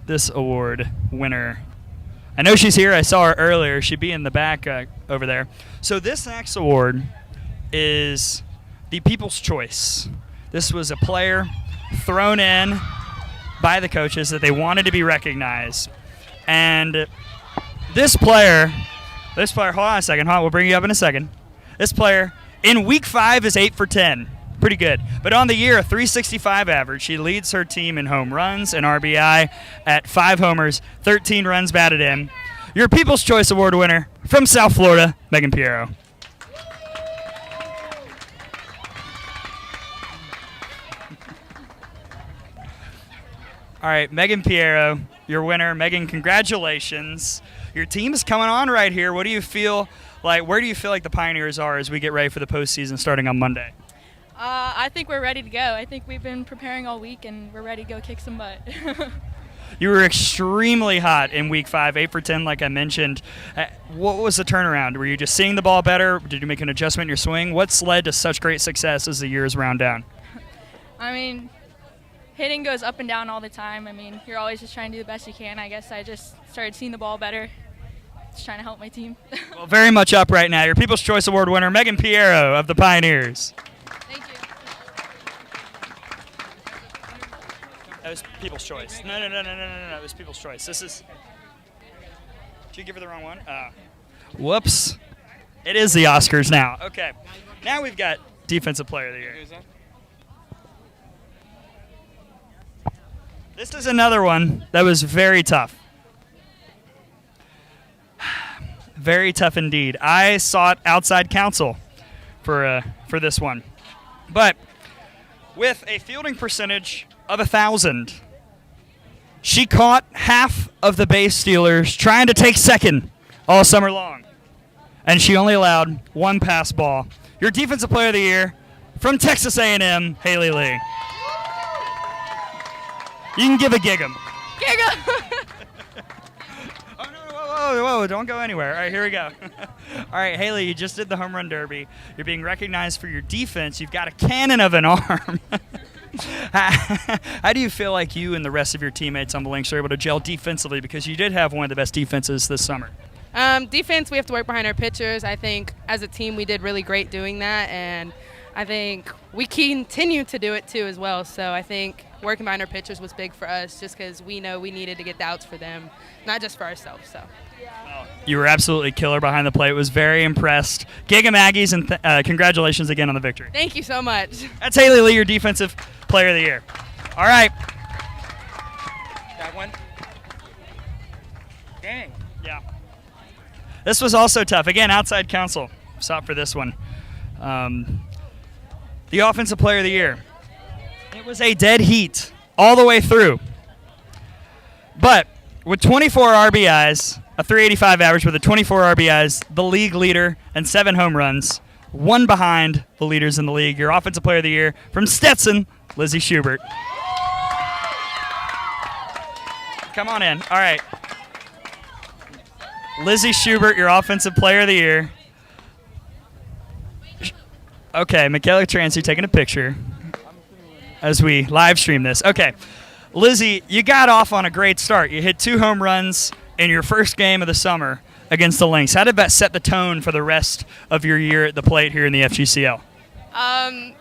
this award winner. I know she's here. I saw her earlier. She'd be in the back over there. So this next award is the People's Choice. This was a player thrown in by the coaches that they wanted to be recognized. And this player, hold on a second. We'll bring you up in a second. This player, in week 5, is 8 for 10. pretty good. But on the year, a 365 average. She leads her team in home runs and RBI at 5 homers, 13 runs batted in. Your People's Choice Award winner from South Florida, Megan Piero. All right, Megan Piero, your winner. Megan, congratulations. Your team is coming on right here. What do you feel like? Where do you feel like the Pioneers are as we get ready for the postseason starting on Monday? I think we're ready to go. I think we've been preparing all week, and we're ready to go kick some butt. You were extremely hot in Week 5, 8 for 10, like I mentioned. What was the turnaround? Were you just seeing the ball better? Did you make an adjustment in your swing? What's led to such great success as the years round down? I mean, hitting goes up and down all the time. I mean, you're always just trying to do the best you can. I guess I just started seeing the ball better, just trying to help my team. Well, very much up right now. Your People's Choice Award winner, Megan Piero of the Pioneers. Thank you. That was People's Choice. No. It was People's Choice. This is... Did you give her the wrong one? Whoops. It is the Oscars now. Okay. Now we've got Defensive Player of the Year. This is another one that was very tough. Very tough indeed. I sought outside counsel for this one. But with a fielding percentage of 1,000, she caught half of the base stealers trying to take second all summer long. And she only allowed one pass ball. Your Defensive Player of the Year from Texas A&M, Haley Lee. You can give a gig 'em. Gig 'em! Oh, no, whoa, don't go anywhere. All right, here we go. All right, Haley, you just did the home run derby. You're being recognized for your defense. You've got a cannon of an arm. How do you feel like you and the rest of your teammates on the Lynx are able to gel defensively, because you did have one of the best defenses this summer? Defense, we have to work behind our pitchers. I think as a team we did really great doing that, and I think we continue to do it too as well. So I think working behind our pitchers was big for us, just because we know we needed to get the outs for them, not just for ourselves. So. You were absolutely killer behind the plate. Was very impressed. Gig 'em Aggies, and congratulations again on the victory. Thank you so much. That's Haley Lee, your Defensive Player of the Year. All right. That one? Dang. Yeah. This was also tough. Again, outside counsel sought for this one. The Offensive Player of the Year. It was a dead heat all the way through. But with 24 RBIs, a 385 average with a 24 RBIs, the league leader, and 7 home runs, one behind the leaders in the league. Your Offensive Player of the Year from Stetson, Lizzie Schubert. Come on in. All right. Lizzie Schubert, your Offensive Player of the Year. Okay, Michaela Transy taking a picture as we live stream this. Okay, Lizzie, you got off on a great start. You hit 2 home runs in your first game of the summer against the Lynx. How did that set the tone for the rest of your year at the plate here in the FGCL? I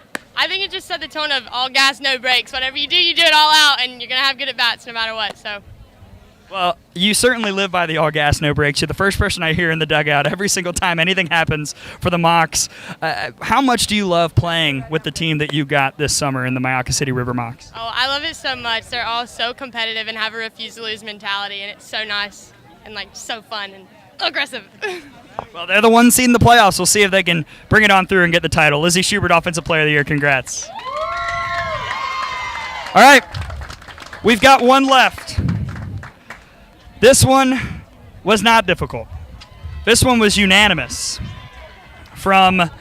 think it just set the tone of all gas, no brakes. Whatever you do it all out, and you're going to have good at-bats no matter what. So. Well, you certainly live by the all gas, no brakes. You're the first person I hear in the dugout every single time anything happens for the Mocs. How much do you love playing with the team that you got this summer in the Myakka City River Mocs? Oh, I love it so much. They're all so competitive and have a refuse-to-lose mentality, and it's so nice and, like, so fun and aggressive. Well, they're the ones seeding the playoffs. We'll see if they can bring it on through and get the title. Lizzie Schubert, Offensive Player of the Year. Congrats. All right. We've got one left. This one was not difficult. This one was unanimous. From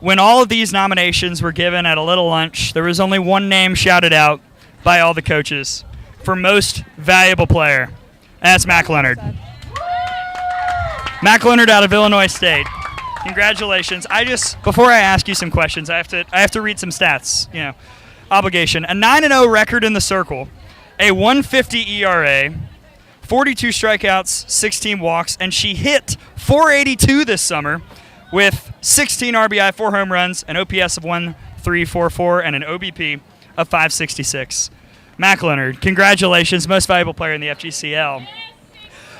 when all of these nominations were given at a little lunch, there was only one name shouted out by all the coaches for most valuable player. And that's Mac Leonard. Mac Leonard out of Illinois State. Congratulations. Before I ask you some questions, I have to read some stats. Obligation. A 9-0 record in the circle, a 150 ERA, 42 strikeouts, 16 walks, and she hit .482 this summer with 16 RBI, 4 home runs, an OPS of 1.344, and an OBP of .566. Mac Leonard, congratulations, most valuable player in the FGCL.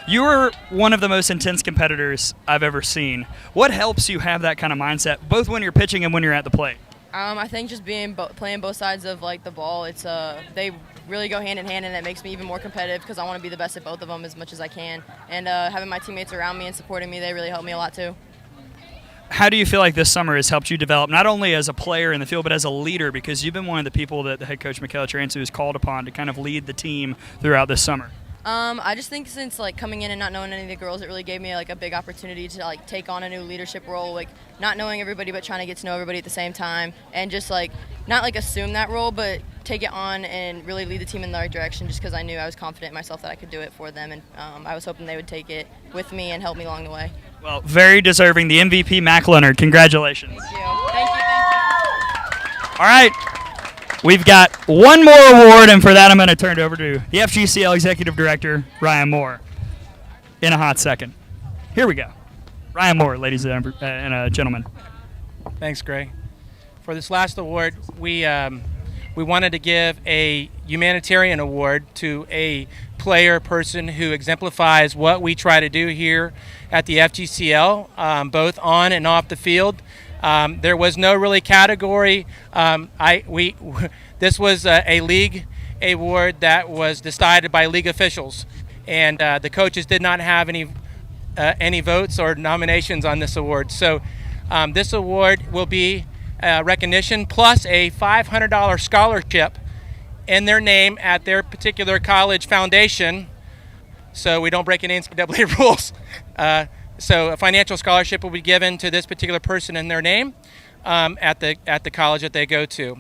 You were one of the most intense competitors I've ever seen. What helps you have that kind of mindset, both when you're pitching and when you're at the plate? I think just playing both sides of like the ball, it's they really go hand in hand, and that makes me even more competitive because I want to be the best at both of them as much as I can. And having my teammates around me and supporting me, they really help me a lot too. How do you feel like this summer has helped you develop not only as a player in the field but as a leader, because you've been one of the people that the head coach Michaela Transu has called upon to kind of lead the team throughout this summer? I just think since like coming in and not knowing any of the girls, it really gave me like a big opportunity to like take on a new leadership role, like not knowing everybody but trying to get to know everybody at the same time, and just like not like assume that role but take it on and really lead the team in the right direction, just because I knew I was confident in myself that I could do it for them, and I was hoping they would take it with me and help me along the way. Well, very deserving, the MVP, Mac Leonard. Congratulations. Thank you. Thank you. All right. We've got one more award, and for that I'm going to turn it over to the FGCL Executive Director, Ryan Moore, in a hot second. Here we go. Ryan Moore, ladies and gentlemen. Thanks, Gray. For this last award, we wanted to give a humanitarian award to a person who exemplifies what we try to do here at the FGCL, both on and off the field. There was no really category. This was a league award that was decided by league officials, and the coaches did not have any votes or nominations on this award. So this award will be recognition plus a $500 scholarship in their name at their particular college foundation, so we don't break any NCAA rules. So a financial scholarship will be given to this particular person in their name at the college that they go to.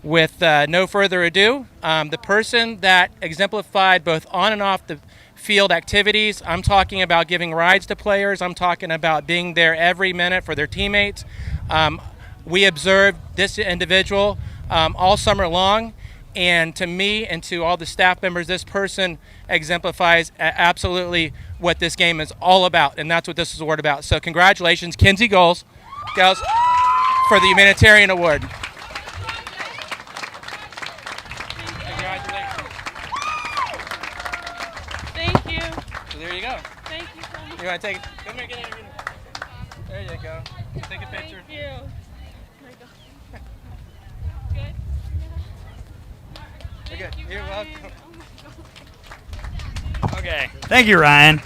With no further ado, the person that exemplified both on and off the field activities, I'm talking about giving rides to players, I'm talking about being there every minute for their teammates. We observed this individual all summer long, and to me and to all the staff members, this person exemplifies absolutely what this game is all about, and that's what this is award about. So congratulations, Kinsey Goals, for the humanitarian award. Congratulations. Thank you. So there you go. Thank you so much. You want to take it? Come here, get in here. There you go. Take a picture. Thank you. Good. You're welcome. Okay. Thank you, Ryan.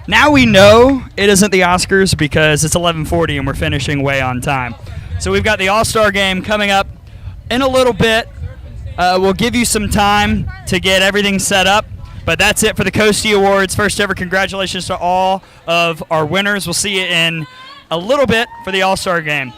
Now we know it isn't the Oscars because it's 11:40 and we're finishing way on time. So we've got the All-Star game coming up in a little bit. We'll give you some time to get everything set up, but that's it for the Coastie Awards. First ever, congratulations to all of our winners. We'll see you in a little bit for the All-Star game.